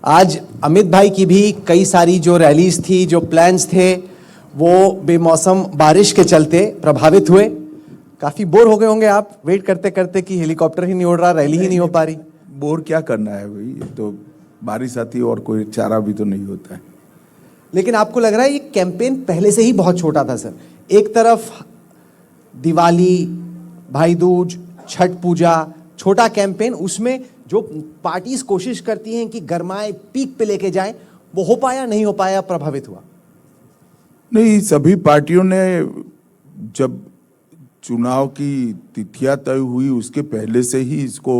आज अमित भाई की भी कई सारी जो रैलीज थी, जो प्लान्स थे, वो बेमौसम बारिश के चलते प्रभावित हुए। काफी बोर हो गए होंगे आप वेट करते करते कि हेलीकॉप्टर ही नहीं उड़ रहा, रैली ही नहीं हो पा रही। बोर क्या करना है भाई, ये तो बारिश आती है और कोई चारा भी तो नहीं होता है। लेकिन आपको लग रहा है ये कैंपेन पहले से ही बहुत छोटा था सर। एक तरफ दिवाली, भाई दूज, छठ पूजा, छोटा कैंपेन, उसमें जो पार्टीज कोशिश करती हैं कि गरमाए, पीक पे लेके जाएं, वो हो पाया नहीं हो पाया, प्रभावित हुआ? नहीं, सभी पार्टियों ने जब चुनाव की तिथियां तय हुई उसके पहले से ही इसको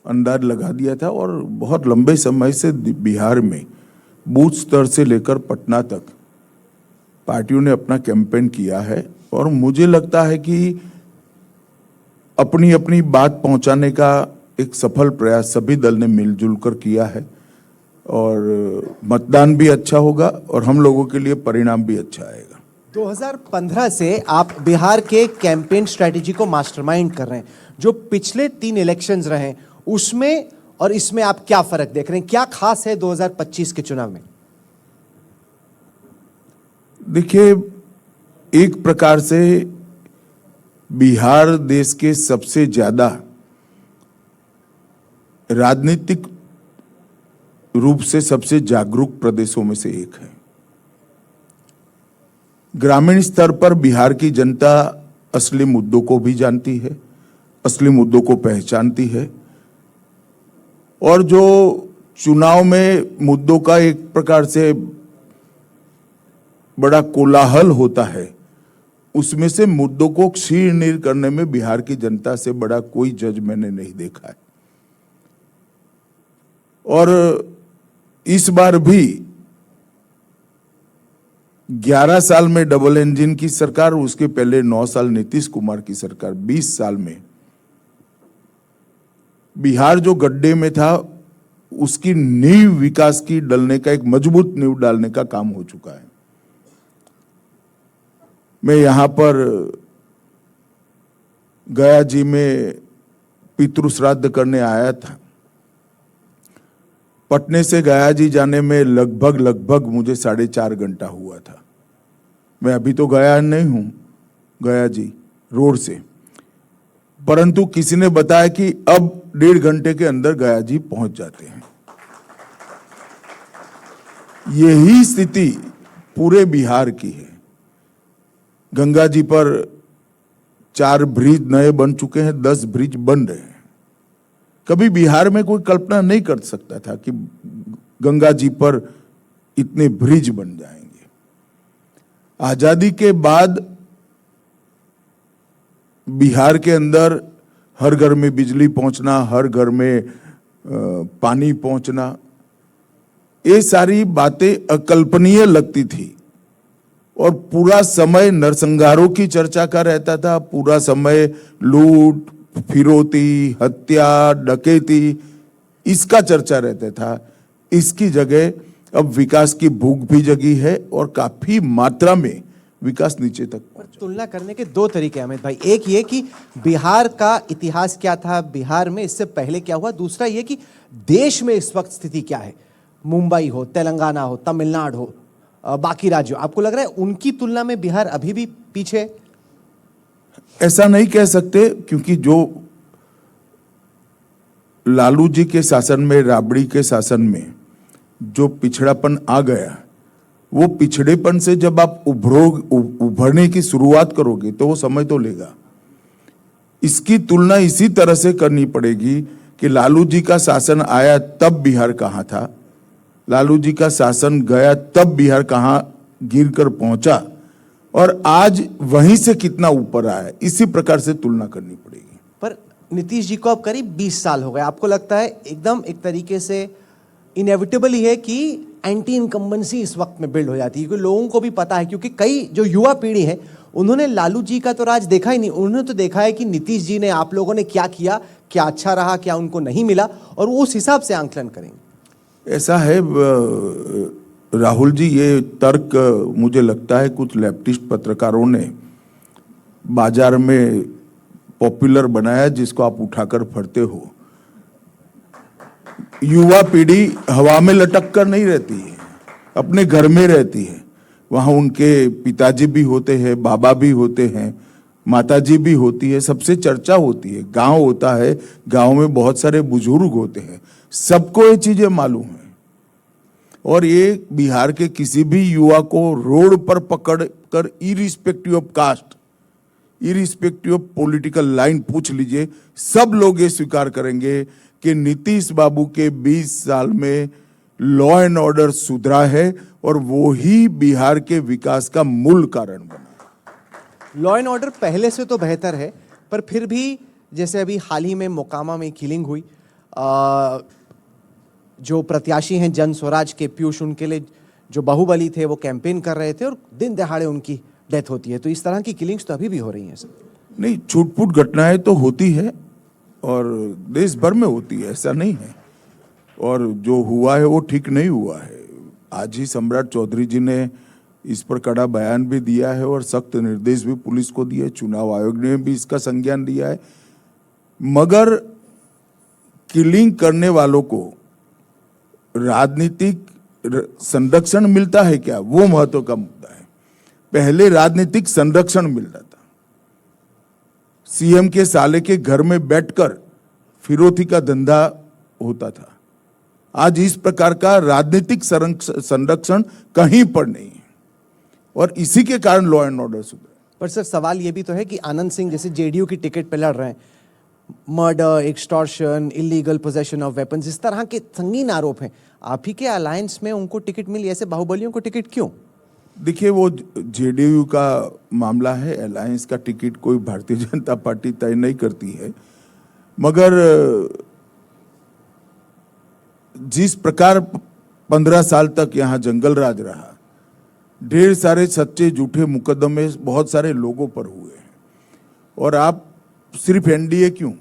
अंदाज लगा दिया था और बहुत लंबे समय से बिहार में बूथ स्तर से लेकर पटना तक पार्टियों ने अपना कैंपेन किया है। और मुझे लगता है कि अपनी अपनी बात पहुंचाने का एक सफल प्रयास सभी दल ने मिलजुल कर किया है और मतदान भी अच्छा होगा और हम लोगों के लिए परिणाम भी अच्छा आएगा। 2015 से आप बिहार के कैंपेन स्ट्रेटेजी को मास्टरमाइंड कर रहे हैं। जो पिछले 3 इलेक्शंस रहे उसमें और इसमें आप क्या फर्क देख रहे हैं? क्या खास है 2025 के चुनाव में? देखिए, एक प्रकार से बिहार देश के सबसे ज्यादा राजनीतिक रूप से सबसे जागरूक प्रदेशों में से एक है। ग्रामीण स्तर पर बिहार की जनता असली मुद्दों को भी जानती है, असली मुद्दों को पहचानती है और जो चुनाव में मुद्दों का एक प्रकार से बड़ा कोलाहल होता है, उसमें से मुद्दों को क्षीण करने में बिहार की जनता से बड़ा कोई जज मैंने नहीं देखा है। और इस बार भी 11 साल में डबल इंजन की सरकार, उसके पहले 9 साल नीतीश कुमार की सरकार, 20 साल में बिहार जो गड्ढे में था उसकी नींव विकास की डलने का, एक मजबूत नींव डालने का काम हो चुका है। मैं यहां पर गया जी में पितृ श्राद्ध करने आया था। पटने से गया जी जाने में लगभग मुझे 4.5 घंटा हुआ था। मैं अभी तो गया नहीं हूं, गया जी रोड से, परंतु किसी ने बताया कि अब 1.5 घंटे के अंदर गया जी पहुंच जाते हैं। यही स्थिति पूरे बिहार की है। गंगा जी पर 4 ब्रिज नए बन चुके हैं, 10 ब्रिज बन रहे हैं। कभी बिहार में कोई कल्पना नहीं कर सकता था कि गंगा जी पर इतने ब्रिज बन जाएंगे। आजादी के बाद बिहार के अंदर हर घर में बिजली पहुंचना, हर घर में पानी पहुंचना, ये सारी बातें अकल्पनीय लगती थी और पूरा समय नरसंहारों की चर्चा का रहता था। पूरा समय लूट, फिरौती, हत्या, डकैती, इसका चर्चा रहता था। इसकी जगह अब विकास की भूख भी जगी है और काफी मात्रा में विकास नीचे तक पहुंचा। तुलना करने के 2 तरीके अमित भाई, एक ये कि बिहार का इतिहास क्या था, बिहार में इससे पहले क्या हुआ, दूसरा ये कि देश में इस वक्त स्थिति क्या है। मुंबई हो, तेलंगाना हो, तमिलनाडु हो, बाकी राज्यों, आपको लग रहा है उनकी तुलना में बिहार अभी भी पीछे? ऐसा नहीं कह सकते, क्योंकि जो लालू जी के शासन में, राबड़ी के शासन में जो पिछड़ापन आ गया, वो पिछड़ेपन से जब आप उभरने की शुरुआत करोगे तो वो समय तो लेगा। इसकी तुलना इसी तरह से करनी पड़ेगी कि लालू जी का शासन आया तब बिहार कहां था, लालू जी का शासन गया तब बिहार कहां गिरकर पहुंचा और आज वहीं से कितना ऊपर आया, इसी प्रकार से तुलना करनी पड़ेगी। पर नीतीश जी को अब करीब 20 साल हो गए, आपको लगता है एकदम एक तरीके से इनएविटेबल ही है कि एंटी इनकम्बेंसी इस वक्त में बिल्ड हो जाती है? क्योंकि लोगों को भी पता है, क्योंकि कई जो युवा पीढ़ी है उन्होंने लालू जी का तो राज देखा ही नहीं, उन्होंने तो देखा है कि नीतीश जी ने, आप लोगों ने क्या किया, क्या अच्छा रहा, क्या उनको नहीं मिला, और वो उस हिसाब से आंकलन करेंगे। ऐसा है राहुल जी, ये तर्क मुझे लगता है कुछ लेफ्टिस्ट पत्रकारों ने बाजार में पॉपुलर बनाया, जिसको आप उठाकर फरते हो। युवा पीढ़ी हवा में लटक कर नहीं रहती है, अपने घर में रहती है। वहां उनके पिताजी भी होते हैं, बाबा भी होते हैं, माताजी भी होती है, सबसे चर्चा होती है, गांव होता है, गांव में बहुत सारे बुजुर्ग होते हैं, सबको ये चीजें मालूम है। और ये बिहार के किसी भी युवा को रोड पर पकड़ कर irrespective of caste, irrespective of political line पूछ लीजिए, सब लोग ये स्वीकार करेंगे कि नीतीश बाबू के 20 साल में लॉ एंड ऑर्डर सुधरा है और वो ही बिहार के विकास का मूल कारण बना। लॉ एंड ऑर्डर पहले से तो बेहतर है, पर फिर भी जैसे अभी हाल ही में मोकामा में किलिंग हुई, जो प्रत्याशी हैं जन स्वराज के पीयूष, उनके लिए जो बाहुबली थे वो कैंपेन कर रहे थे और दिन दहाड़े उनकी डेथ होती है। तो इस तरह की किलिंग्स तो अभी भी हो रही हैं सर। नहीं, छूटपूट घटनाएं तो होती है और देश भर में होती है, ऐसा नहीं है। और जो हुआ है वो ठीक नहीं हुआ है। आज ही सम्राट चौधरी जी ने इस पर कड़ा बयान भी दिया है और सख्त निर्देश भी पुलिस को दिए, चुनाव आयोग ने भी इसका संज्ञान लिया है। मगर किलिंग करने वालों को राजनीतिक संरक्षण मिलता है क्या, वो महत्व का मुद्दा है। पहले राजनीतिक संरक्षण मिल रहा था, सीएम के साले के घर में बैठकर फिरौती का धंधा होता था। आज इस प्रकार का राजनीतिक संरक्षण कहीं पर नहीं है और इसी के कारण लॉ एंड ऑर्डर सुधरा। पर सर सवाल ये भी तो है कि आनंद सिंह जैसे जेडीयू की टिकट पे लड़ रहे हैं, murder, extortion, illegal possession of weapons, इस तरह के संगीन आरोप हैं। आप ही के अलायंस में उनको टिकट मिली, ऐसे बाहुबलियों को टिकट क्यों? देखिए, वो जेडीयू का मामला है, अलायंस का टिकट कोई भारतीय जनता पार्टी तय नहीं करती है। मगर जिस प्रकार 15 साल तक यहाँ जंगल राज रहा, ढेर सारे सच्चे झूठे मुकदमे बहुत सारे लोगों पर हुए हैं। और आप सिर्फ एनडीए क्यों,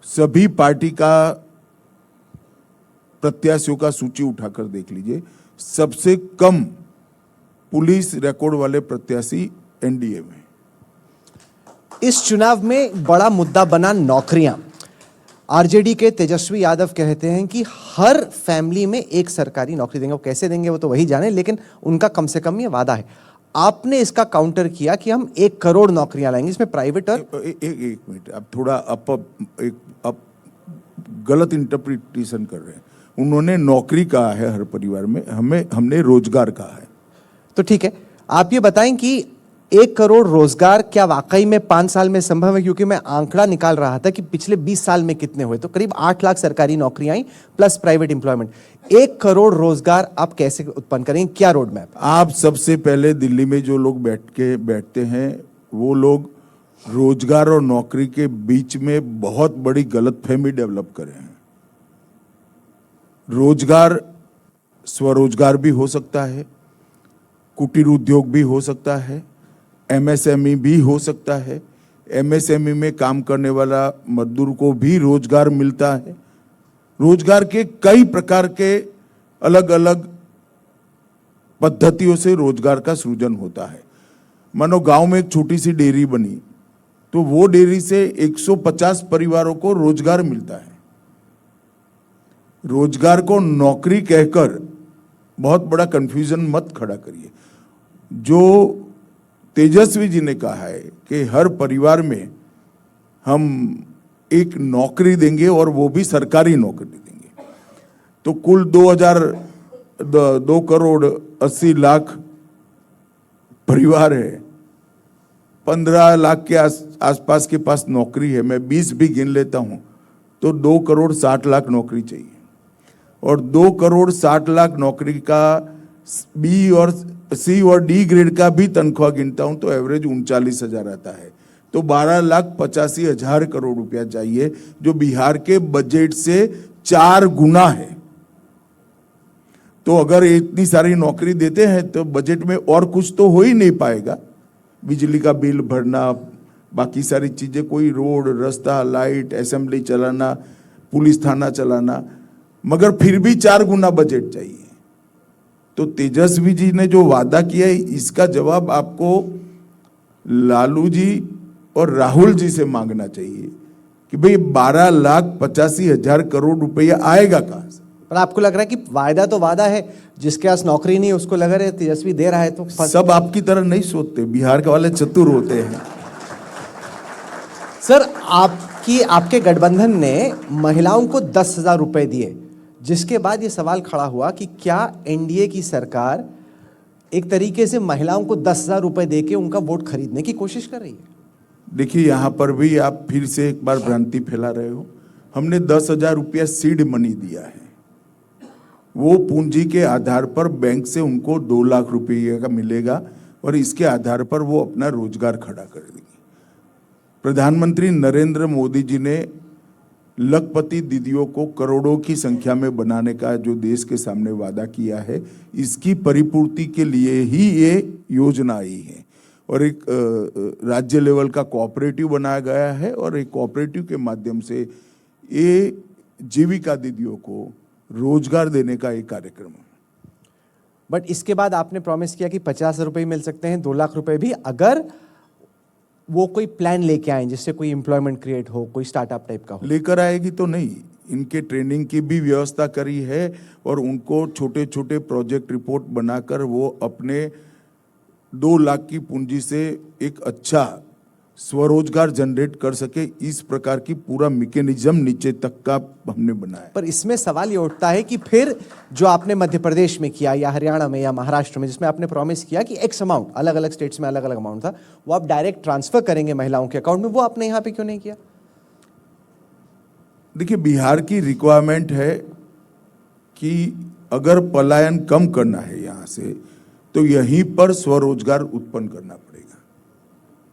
सभी पार्टी का प्रत्याशियों का सूची उठाकर देख लीजिए, सबसे कम पुलिस रिकॉर्ड वाले प्रत्याशी एनडीए में। इस चुनाव में बड़ा मुद्दा बना नौकरियां। आरजेडी के तेजस्वी यादव कहते हैं कि हर फैमिली में एक सरकारी नौकरी देंगे। वो कैसे देंगे वो तो वही जाने, लेकिन उनका कम से कम ये वादा है। आपने इसका काउंटर किया कि हम 1 करोड़ नौकरियां लाएंगे, इसमें प्राइवेट और एक मिनट, आप थोड़ा आप गलत इंटरप्रिटेशन कर रहे हैं। उन्होंने नौकरी कहा है हर परिवार में, हमने रोजगार कहा है। तो ठीक है, आप ये बताएं कि 1 करोड़ रोजगार क्या वाकई में 5 साल में संभव है? क्योंकि मैं आंकड़ा निकाल रहा था कि पिछले 20 साल में कितने हुए, तो करीब 8 लाख सरकारी नौकरियां आई प्लस प्राइवेट एम्प्लॉयमेंट। 1 करोड़ रोजगार आप कैसे उत्पन्न करेंगे, क्या रोड मैप? आप सबसे पहले दिल्ली में जो लोग बैठते हैं वो लोग रोजगार और नौकरी के बीच में बहुत बड़ी गलतफहमी डेवलप करे हैं। रोजगार स्वरोजगार भी हो सकता है, कुटीर उद्योग भी हो सकता है, एमएसएमई भी हो सकता है। एमएसएमई में काम करने वाला मजदूर को भी रोजगार मिलता है। रोजगार के कई प्रकार के अलग अलग पद्धतियों से रोजगार का सृजन होता है। मानो गांव में एक छोटी सी डेयरी बनी तो वो डेयरी से 150 परिवारों को रोजगार मिलता है। रोजगार को नौकरी कहकर बहुत बड़ा कंफ्यूजन मत खड़ा करिए। जो तेजस्वी जी ने कहा है कि हर परिवार में हम एक नौकरी देंगे और वो भी सरकारी नौकरी देंगे, तो कुल 2 करोड़ 80 लाख परिवार है, 15 लाख के आसपास के पास नौकरी है। मैं 20 भी गिन लेता हूं तो 2 करोड़ 60 लाख नौकरी चाहिए। और 2 करोड़ 60 लाख नौकरी का बी और सी और डी ग्रेड का भी तनख्वाह गिनता हूं तो एवरेज 39,000 आता है। तो 12,85,000 करोड़ रुपया चाहिए, जो बिहार के बजट से 4 गुना है। तो अगर इतनी सारी नौकरी देते हैं तो बजट में और कुछ तो हो ही नहीं पाएगा। बिजली का बिल भरना, बाकी सारी चीजें, कोई रोड, रास्ता, लाइट, असेंबली चलाना, पुलिस थाना चलाना, मगर फिर भी 4 गुना बजट चाहिए। तो तेजस्वी जी ने जो वादा किया है, इसका जवाब आपको लालू जी और राहुल जी से मांगना चाहिए कि भाई 12,85,000 करोड़ रुपया आएगा कहां से? पर आपको लग रहा है कि वायदा तो वादा है, जिसके पास नौकरी नहीं है उसको लग रहा है तेजस्वी दे रहा है तो सब आपकी तरह नहीं सोचते, बिहार के वाले चतुर होते हैं। सर, आपके गठबंधन ने महिलाओं को 10,000 रुपए दिए, जिसके बाद ये सवाल खड़ा हुआ कि क्या एनडीए की सरकार एक तरीके से महिलाओं को 10,000 रुपए देके उनका वोट खरीदने की कोशिश कर रही है? देखिए, यहां पर भी आप फिर से एक बार भ्रांति फैला रहे हो। हमने 10,000 रुपया सीड मनी दिया है, वो पूंजी के आधार पर बैंक से उनको 2 लाख रुपये का मिलेगा और इसके आधार पर वो अपना रोजगार खड़ा कर देंगे। प्रधानमंत्री नरेंद्र मोदी जी ने लखपति दीदियों को करोड़ों की संख्या में बनाने का जो देश के सामने वादा किया है, इसकी परिपूर्ति के लिए ही ये योजना आई है। और एक राज्य लेवल का कोऑपरेटिव बनाया गया है और एक कोऑपरेटिव के माध्यम से ये जीविका दीदियों को रोजगार देने का एक कार्यक्रम है। बट इसके बाद आपने प्रॉमिस किया कि 50 रुपए मिल सकते हैं, 2 लाख रुपए भी, अगर वो कोई प्लान लेके आए जिससे कोई एम्प्लॉयमेंट क्रिएट हो, कोई स्टार्टअप टाइप का हो। लेकर आएगी तो नहीं, इनके ट्रेनिंग की भी व्यवस्था करी है और उनको छोटे छोटे प्रोजेक्ट रिपोर्ट बनाकर वो अपने 2 लाख की पूंजी से एक अच्छा स्वरोजगार जनरेट कर सके, इस प्रकार की पूरा मैकेनिज्म नीचे तक का हमने बनाया। पर इसमें सवाल ये उठता है कि फिर जो आपने मध्य प्रदेश में किया या हरियाणा में या महाराष्ट्र में, जिसमें आपने प्रॉमिस किया कि एक्स अमाउंट, अलग अलग स्टेट्स में अलग अलग अमाउंट था, वो आप डायरेक्ट ट्रांसफर करेंगे महिलाओं के अकाउंट में, वो आपने यहाँ पे क्यों नहीं किया? देखिए, बिहार की रिक्वायरमेंट है कि अगर पलायन कम करना है यहाँ से, तो यहीं पर स्वरोजगार उत्पन्न करना पड़ेगा।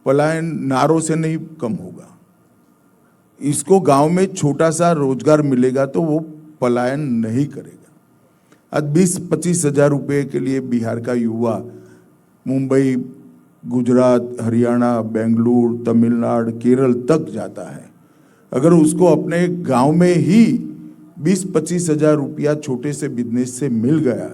पलायन नारों से नहीं कम होगा। इसको गांव में छोटा सा रोजगार मिलेगा तो वो पलायन नहीं करेगा। आज 20-25 हजार रुपये के लिए बिहार का युवा मुंबई, गुजरात, हरियाणा, बेंगलुरु, तमिलनाडु, केरल तक जाता है। अगर उसको अपने गांव में ही 20-25 हजार रुपया छोटे से बिजनेस से मिल गया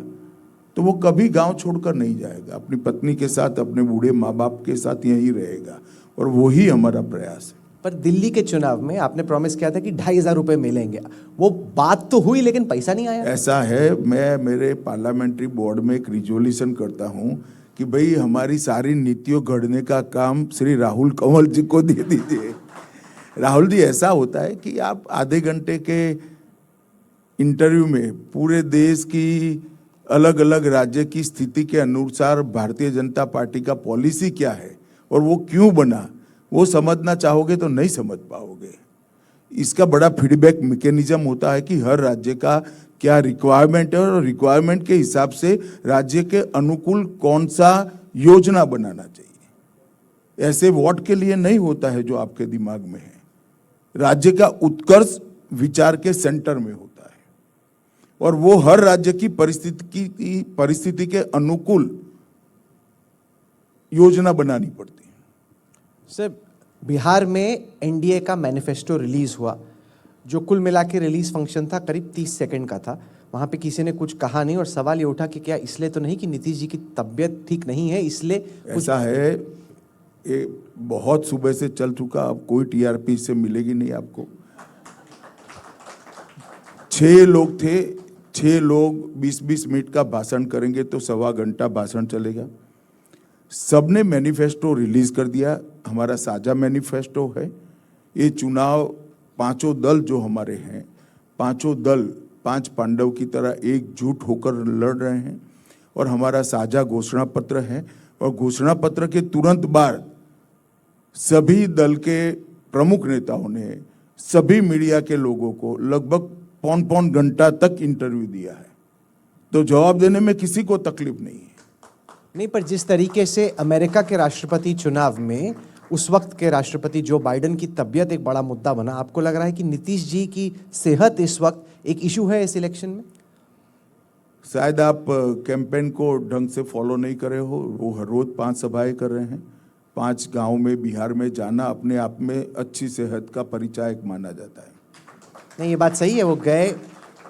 तो वो कभी गांव छोड़कर नहीं जाएगा, अपनी पत्नी के साथ, अपने बूढ़े माँ बाप के साथ यहीं रहेगा, और वही हमारा प्रयास है। पर दिल्ली के चुनाव में आपने प्रॉमिस किया था कि 2,500 रुपए मिलेंगे, वो बात तो हुई लेकिन पैसा नहीं आया। ऐसा है, मैं मेरे पार्लियामेंट्री बोर्ड में एक रिजोल्यूशन करता हूं कि भाई हमारी सारी नीतियों घड़ने का काम श्री राहुल कंवल जी को दे दीजिए। राहुल जी, ऐसा होता है कि आप आधे घंटे के इंटरव्यू में पूरे देश की अलग अलग राज्य की स्थिति के अनुसार भारतीय जनता पार्टी का पॉलिसी क्या है और वो क्यों बना, वो समझना चाहोगे तो नहीं समझ पाओगे। इसका बड़ा फीडबैक मैकेनिज्म होता है कि हर राज्य का क्या रिक्वायरमेंट है और रिक्वायरमेंट के हिसाब से राज्य के अनुकूल कौन सा योजना बनाना चाहिए। ऐसे वोट के लिए नहीं होता है जो आपके दिमाग में है। राज्य का उत्कर्ष विचार के सेंटर में होता है और वो हर राज्य की परिस्थिति के अनुकूल योजना बनानी पड़ती है। सर, बिहार में एनडीए का मैनिफेस्टो रिलीज हुआ, जो कुल मिला के रिलीज फंक्शन था करीब 30 सेकंड का था। वहां पे किसी ने कुछ कहा नहीं और सवाल ये उठा कि क्या इसलिए तो नहीं कि नीतीश जी की तबीयत ठीक नहीं है, इसलिए ऐसा है, ये बहुत सुबह से चल चुका, अब कोई टीआरपी से मिलेगी नहीं आपको। 6 लोग थे, 6 लोग 20-20 मिनट का भाषण करेंगे तो 1.25 घंटा भाषण चलेगा। सबने मैनिफेस्टो रिलीज कर दिया, हमारा साझा मैनिफेस्टो है। ये चुनाव पांचों दल जो हमारे हैं, पांचों दल 5 पांडव की तरह एकजुट होकर लड़ रहे हैं और हमारा साझा घोषणा पत्र है। और घोषणा पत्र के तुरंत बाद सभी दल के प्रमुख नेताओं ने सभी मीडिया के लोगों को लगभग 5-5 घंटा तक इंटरव्यू दिया है, तो जवाब देने में किसी को तकलीफ नहीं है। नहीं, पर जिस तरीके से अमेरिका के राष्ट्रपति चुनाव में उस वक्त के राष्ट्रपति जो बाइडेन की तबीयत एक बड़ा मुद्दा बना, आपको लग रहा है कि नीतीश जी की सेहत इस वक्त एक इशू है इस इलेक्शन में? शायद आप कैंपेन को ढंग से फॉलो नहीं करे हो। वो हर रोज 5 सभाएं कर रहे हैं। 5 गांव में बिहार में जाना अपने आप में अच्छी सेहत का परिचायक माना जाता है। नहीं, ये बात सही है, वो गए,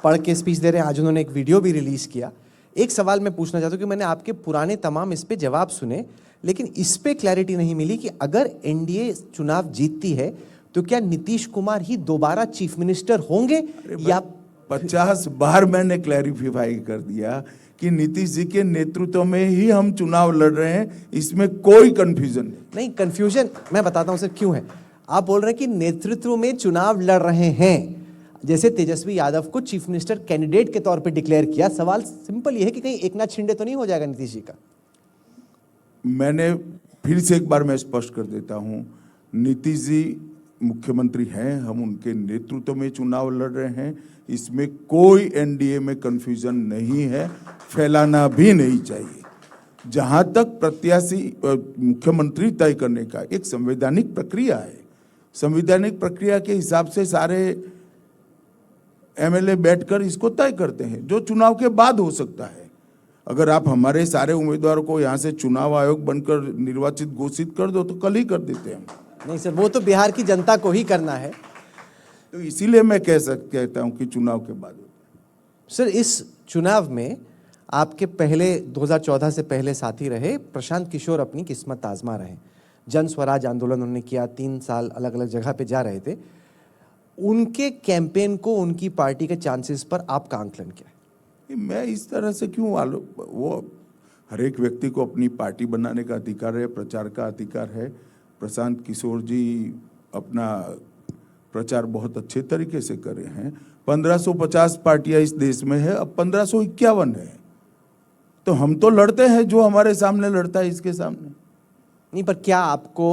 पढ़ के स्पीच दे रहे हैं। आज उन्होंने एक वीडियो भी रिलीज किया। एक सवाल मैं पूछना चाहता हूँ कि मैंने आपके पुराने तमाम इस पे जवाब सुने, लेकिन इस पे क्लैरिटी नहीं मिली कि अगर एनडीए चुनाव जीतती है तो क्या नीतीश कुमार ही दोबारा चीफ मिनिस्टर होंगे या 50 बार मैंने क्लैरिफाई कर दिया कि नीतीश जी के नेतृत्व में ही हम चुनाव लड़ रहे हैं, इसमें कोई कंफ्यूजन नहीं। नहीं, कंफ्यूजन मैं बताता हूं सर क्यों है। आप बोल रहे हैं कि नेतृत्व में चुनाव लड़ रहे हैं, जैसे तेजस्वी यादव को चीफ मिनिस्टर कैंडिडेट के तौर पे डिक्लेयर किया। सवाल सिंपल ये है कि कहीं एकनाथ शिंदे तो नहीं हो जाएगा नीतीश जी का। मैंने फिर से एक बार मैं स्पष्ट कर देता हूं, नीतीश जी मुख्यमंत्री हैं, हम उनके नेतृत्व में चुनाव लड़ रहे हैं, इसमें कोई एनडीए में कंफ्यूजन नहीं है, फैलाना भी नहीं चाहिए। जहां तक प्रत्याशी मुख्यमंत्री तय करने का एक संवैधानिक प्रक्रिया है, संवैधानिक प्रक्रिया के हिसाब से सारे एमएलए बैठकर इसको तय करते हैं, जो चुनाव के बाद हो सकता है। अगर आप हमारे सारे उम्मीदवारों को यहाँ से चुनाव आयोग बनकर निर्वाचित घोषित कर दो तो कल ही कर देते हैं। नहीं सर, वो तो बिहार की जनता को ही करना है। तो इसीलिए मैं कहता हूं कि चुनाव के बाद। सर, इस चुनाव में आपके पहले 2014 से पहले साथी रहे प्रशांत किशोर अपनी किस्मत आजमा रहे। जन स्वराज आंदोलन उन्होंने किया, 3 साल अलग अलग जगह पे जा रहे थे। उनके कैंपेन को, उनकी पार्टी के चांसेस पर आपका आंकलन क्या है? मैं इस तरह से क्यों वो हर एक व्यक्ति को अपनी पार्टी बनाने का अधिकार है, प्रचार का अधिकार है। प्रशांत किशोर जी अपना प्रचार बहुत अच्छे तरीके से कर रहे हैं। 1550 पार्टियां इस देश में है, अब 1551 है, तो हम तो लड़ते हैं जो हमारे सामने लड़ता है इसके सामने। नहीं, पर क्या आपको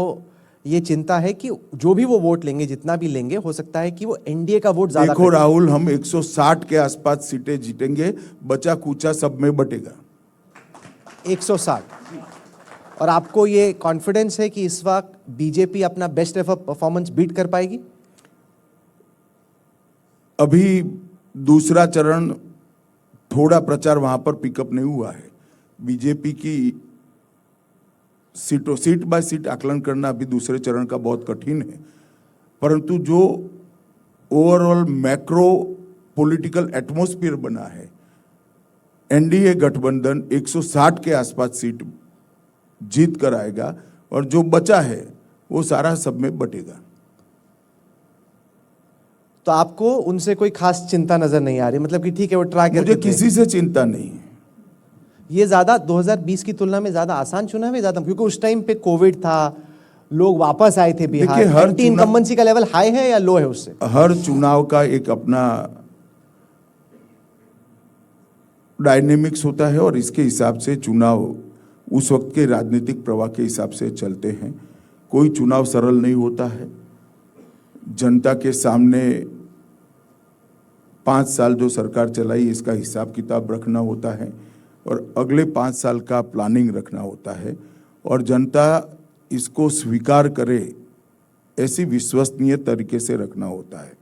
ये चिंता है कि जो भी वो वोट लेंगे, जितना भी लेंगे, हो सकता है कि वो एनडीए का वोट ज्यादा? देखो राहुल, हम 160 के आसपास सीटें जीतेंगे, बचा कूचा सब में बटेगा। 160। और आपको ये कॉन्फिडेंस है कि इस वक्त बीजेपी अपना बेस्ट एफर परफॉर्मेंस बीट कर पाएगी? अभी दूसरा चरण, थोड़ा प्रचार वहां पर पिकअप नहीं हुआ है। बीजेपी की सीट बाय सीट आकलन करना अभी दूसरे चरण का बहुत कठिन है, परंतु जो ओवरऑल मैक्रो पॉलिटिकल एटमॉस्फेयर बना है, एनडीए गठबंधन 160 के आसपास सीट जीत कर आएगा और जो बचा है वो सारा सब में बटेगा। तो आपको उनसे कोई खास चिंता नजर नहीं आ रही? मतलब कि ठीक है वो ट्राई करते मुझे किसी से चिंता नहीं है। ये ज्यादा 2020 की तुलना में ज्यादा आसान चुनाव है ज्यादा, क्योंकि उस टाइम पे कोविड था, लोग वापस आए थे बिहार। देखिए, हर इनकम्बेंसी का लेवल हाई है या लो है उससे? हर चुनाव का एक अपना डायनेमिक्स होता है और इसके हिसाब से चुनाव उस वक्त के राजनीतिक प्रवाह के हिसाब से चलते हैं। कोई चुनाव सरल नहीं होता है। जनता के सामने 5 साल जो सरकार चलाई, इसका हिसाब किताब रखना होता है और अगले 5 साल का प्लानिंग रखना होता है और जनता इसको स्वीकार करे ऐसी विश्वसनीय तरीके से रखना होता है।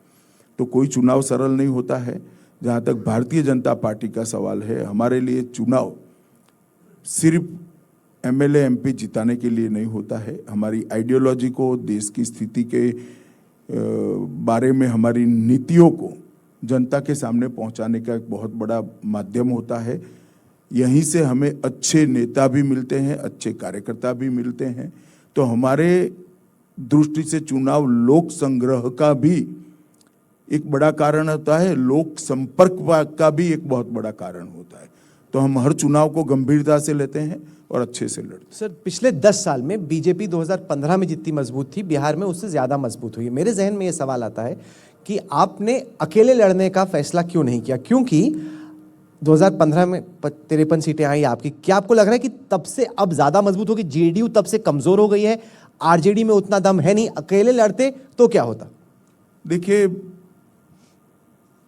तो कोई चुनाव सरल नहीं होता है। जहाँ तक भारतीय जनता पार्टी का सवाल है, हमारे लिए चुनाव सिर्फ एमएलए एमपी जिताने के लिए नहीं होता है। हमारी आइडियोलॉजी को, देश की स्थिति के बारे में हमारी नीतियों को जनता के सामने पहुंचाने का एक बहुत बड़ा माध्यम होता है। यहीं से हमें अच्छे नेता भी मिलते हैं, अच्छे कार्यकर्ता भी मिलते हैं। तो हमारे दृष्टि से चुनाव लोक संग्रह का भी एक बड़ा कारण होता है, लोक संपर्क का भी एक बहुत बड़ा कारण होता है। तो हम हर चुनाव को गंभीरता से लेते हैं और अच्छे से लड़ते हैं। सर, पिछले 10 साल में बीजेपी 2015 में जितनी मजबूत थी, बिहार में उससे ज्यादा मजबूत हुई है। मेरे जहन में ये सवाल आता है कि आपने अकेले लड़ने का फैसला क्यों नहीं किया? क्योंकि 2015 में 53 सीटें आई आपकी। क्या आपको लग रहा है कि तब से अब ज्यादा मजबूत होगी? जेडीयू तब से कमजोर हो गई है, आरजेडी में उतना दम है नहीं, अकेले लड़ते तो क्या होता? देखिए,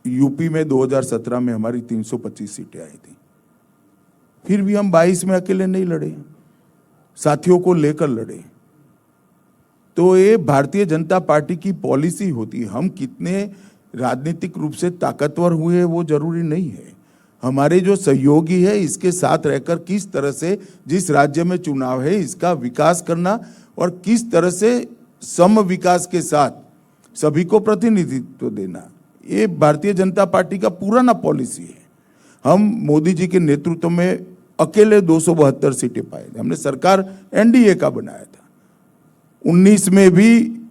यूपी में 2017 में हमारी 325 सीटें आई थी, फिर भी हम 22 में अकेले नहीं लड़े, साथियों को लेकर लड़े। तो ये भारतीय जनता पार्टी की पॉलिसी होती है। हम कितने राजनीतिक रूप से ताकतवर हुए वो जरूरी नहीं है। हमारे जो सहयोगी है, इसके साथ रहकर किस तरह से जिस राज्य में चुनाव है इसका विकास करना और किस तरह से सम विकास के साथ सभी को प्रतिनिधित्व देना, ये भारतीय जनता पार्टी का पुराना पॉलिसी है। हम मोदी जी के नेतृत्व में अकेले 272 सीटें पाए थे। हमने सरकार एनडीए का बनाया था। 19 में भी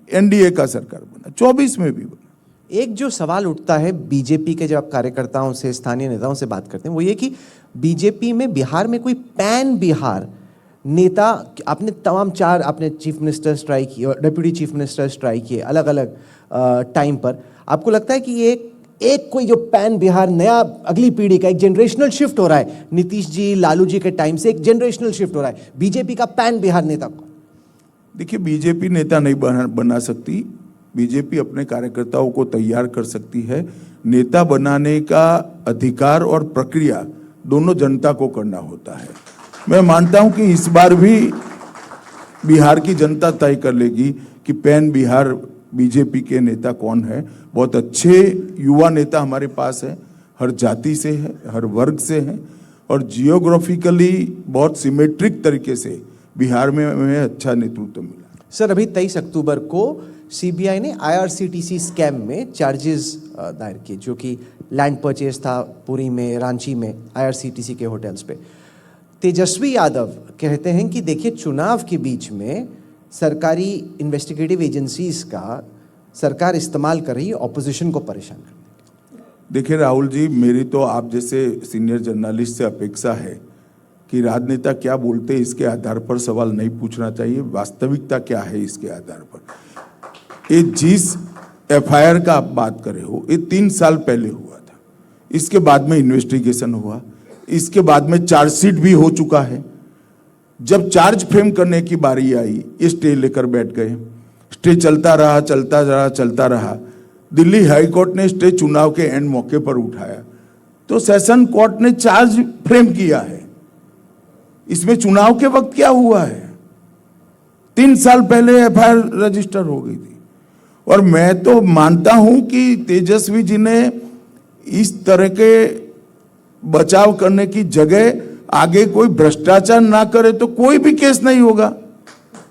एनडीए का सरकार बना, 24 में भी बना। एक जो सवाल उठता है बीजेपी के जब आप कार्यकर्ताओं से, स्थानीय नेताओं से बात करते हैं, वो ये कि बीजेपी में बिहार में कोई पैन बिहार नेता, आपने तमाम 4 आपने चीफ मिनिस्टर स्ट्राइक किए और डिप्यूटी चीफ मिनिस्टर स्ट्राइक किए अलग अलग टाइम पर, आपको लगता है कि ये एक कोई जो पैन बिहार नया अगली पीढ़ी का एक जनरेशनल शिफ्ट हो रहा है, नीतीश जी लालू जी के टाइम से एक जनरेशनल शिफ्ट हो रहा है बीजेपी का पैन बिहार नेता को? देखिए, बीजेपी नेता नहीं बना सकती, बीजेपी अपने कार्यकर्ताओं को तैयार कर सकती है। नेता बनाने का अधिकार और प्रक्रिया दोनों जनता को करना होता है। मैं मानता हूं कि इस बार भी बिहार की जनता तय कर लेगी कि पैन बिहार बीजेपी के नेता कौन है। बहुत अच्छे युवा नेता हमारे पास हैं, हर जाति से है, हर वर्ग से हैं, और जियोग्राफिकली बहुत सिमेट्रिक तरीके से बिहार में हमें अच्छा नेतृत्व मिला। सर, अभी 23 अक्टूबर को सीबीआई ने आईआरसीटीसी स्कैम में चार्जेस दायर किए, जो कि लैंड परचेज था पुरी में, रांची में, आईआरसीटीसी के होटल्स पे। तेजस्वी यादव कहते हैं कि देखिए, चुनाव के बीच में सरकारी इन्वेस्टिगेटिव एजेंसीज का सरकार इस्तेमाल कर रही है ऑपोजिशन को परेशान करने। देखिए राहुल जी, मेरी तो आप जैसे सीनियर जर्नलिस्ट से अपेक्षा है कि राजनेता क्या बोलते हैं इसके आधार पर सवाल नहीं पूछना चाहिए, वास्तविकता क्या है इसके आधार पर। ये जिस एफआईआर का आप बात कर रहे हो, ये 3 साल पहले हुआ था, इसके बाद में इन्वेस्टिगेशन हुआ, इसके बाद में चार्जशीट भी हो चुका है। जब चार्ज फ्रेम करने की बारी आई, ये स्टे लेकर बैठ गए, स्टे चलता रहा। दिल्ली हाई कोर्ट ने स्टे चुनाव के एंड मौके पर उठाया, तो सेशन कोर्ट ने चार्ज फ्रेम किया है। इसमें चुनाव के वक्त क्या हुआ है? 3 साल पहले एफआईआर रजिस्टर हो गई थी। और मैं तो मानता हूं कि तेजस्वी जी ने इस तरह के बचाव करने की जगह आगे कोई भ्रष्टाचार ना करे तो कोई भी केस नहीं होगा।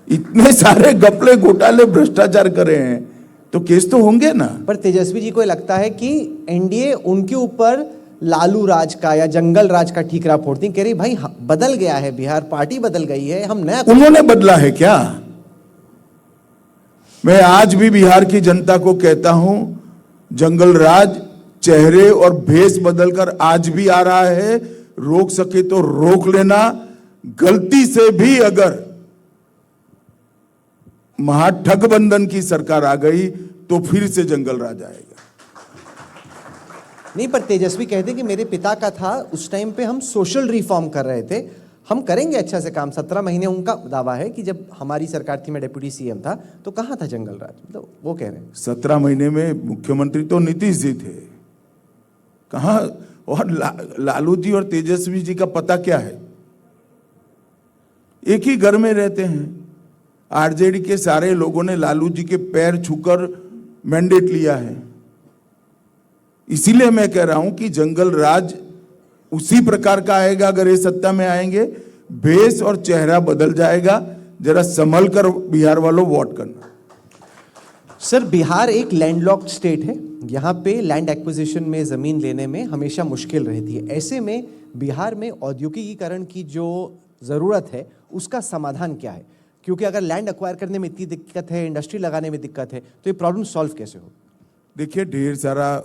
इतने सारे घपले घोटाले भ्रष्टाचार करे हैं तो केस तो होंगे ना। पर तेजस्वी जी को लगता है कि एनडीए उनके ऊपर लालू राज का या जंगल राज का ठीकरा फोड़ती, कह रही भाई बदल गया है बिहार, पार्टी बदल गई है, हम नया। उन्होंने बदला है क्या? मैं आज भी बिहार की जनता को कहता हूं, जंगल राज चेहरे और भेष बदलकर आज भी आ रहा है। रोक सके तो रोक लेना। गलती से भी अगर महाठगबंधन की सरकार आ गई तो फिर से जंगल राज आएगा। नहीं, पर तेजस्वी कहते कि मेरे पिता का था, उस टाइम पे हम सोशल रिफॉर्म कर रहे थे, हम करेंगे अच्छा से काम। 17 महीने उनका दावा है कि जब हमारी सरकार थी, मैं डिप्यूटी सीएम था, तो कहाँ था जंगल राज, मतलब वो कह रहे हैं 17 महीने में मुख्यमंत्री तो नीतीश जी थे, कहाँ? और लालू जी और तेजस्वी जी का पता क्या है? एक ही घर में रहते हैं। आरजेडी के सारे लोगों ने लालू जी के पैर छूकर मैंडेट लिया है। इसीलिए मैं कह रहा हूं कि जंगल राज उसी प्रकार का आएगा अगर ये सत्ता में आएंगे। भेष और चेहरा बदल जाएगा। जरा संभल कर बिहार वालों वोट करना। सर, बिहार एक लैंडलॉक्ड स्टेट है, यहाँ पे लैंड एक्विजिशन में ज़मीन लेने में हमेशा मुश्किल रहती है। ऐसे में बिहार में औद्योगिकीकरण की जो ज़रूरत है उसका समाधान क्या है? क्योंकि अगर लैंड एक्वायर करने में इतनी दिक्कत है, इंडस्ट्री लगाने में दिक्कत है, तो ये प्रॉब्लम सॉल्व कैसे हो? देखिए, ढेर सारा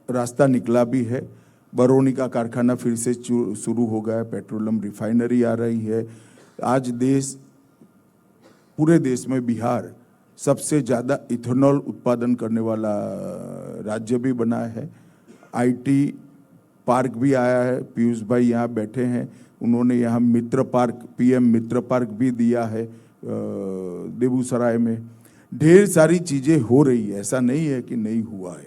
रास्ता निकला भी है। बरौनी का कारखाना फिर से शुरू हो गया है, पेट्रोलियम रिफाइनरी आ रही है। आज पूरे देश में बिहार सबसे ज़्यादा इथेनॉल उत्पादन करने वाला राज्य भी बना है। आईटी पार्क भी आया है। पीयूष भाई यहाँ बैठे हैं, उन्होंने यहाँ मित्र पार्क, पीएम मित्र पार्क भी दिया है बेगूसराय में। ढेर सारी चीज़ें हो रही है, ऐसा नहीं है कि नहीं हुआ है,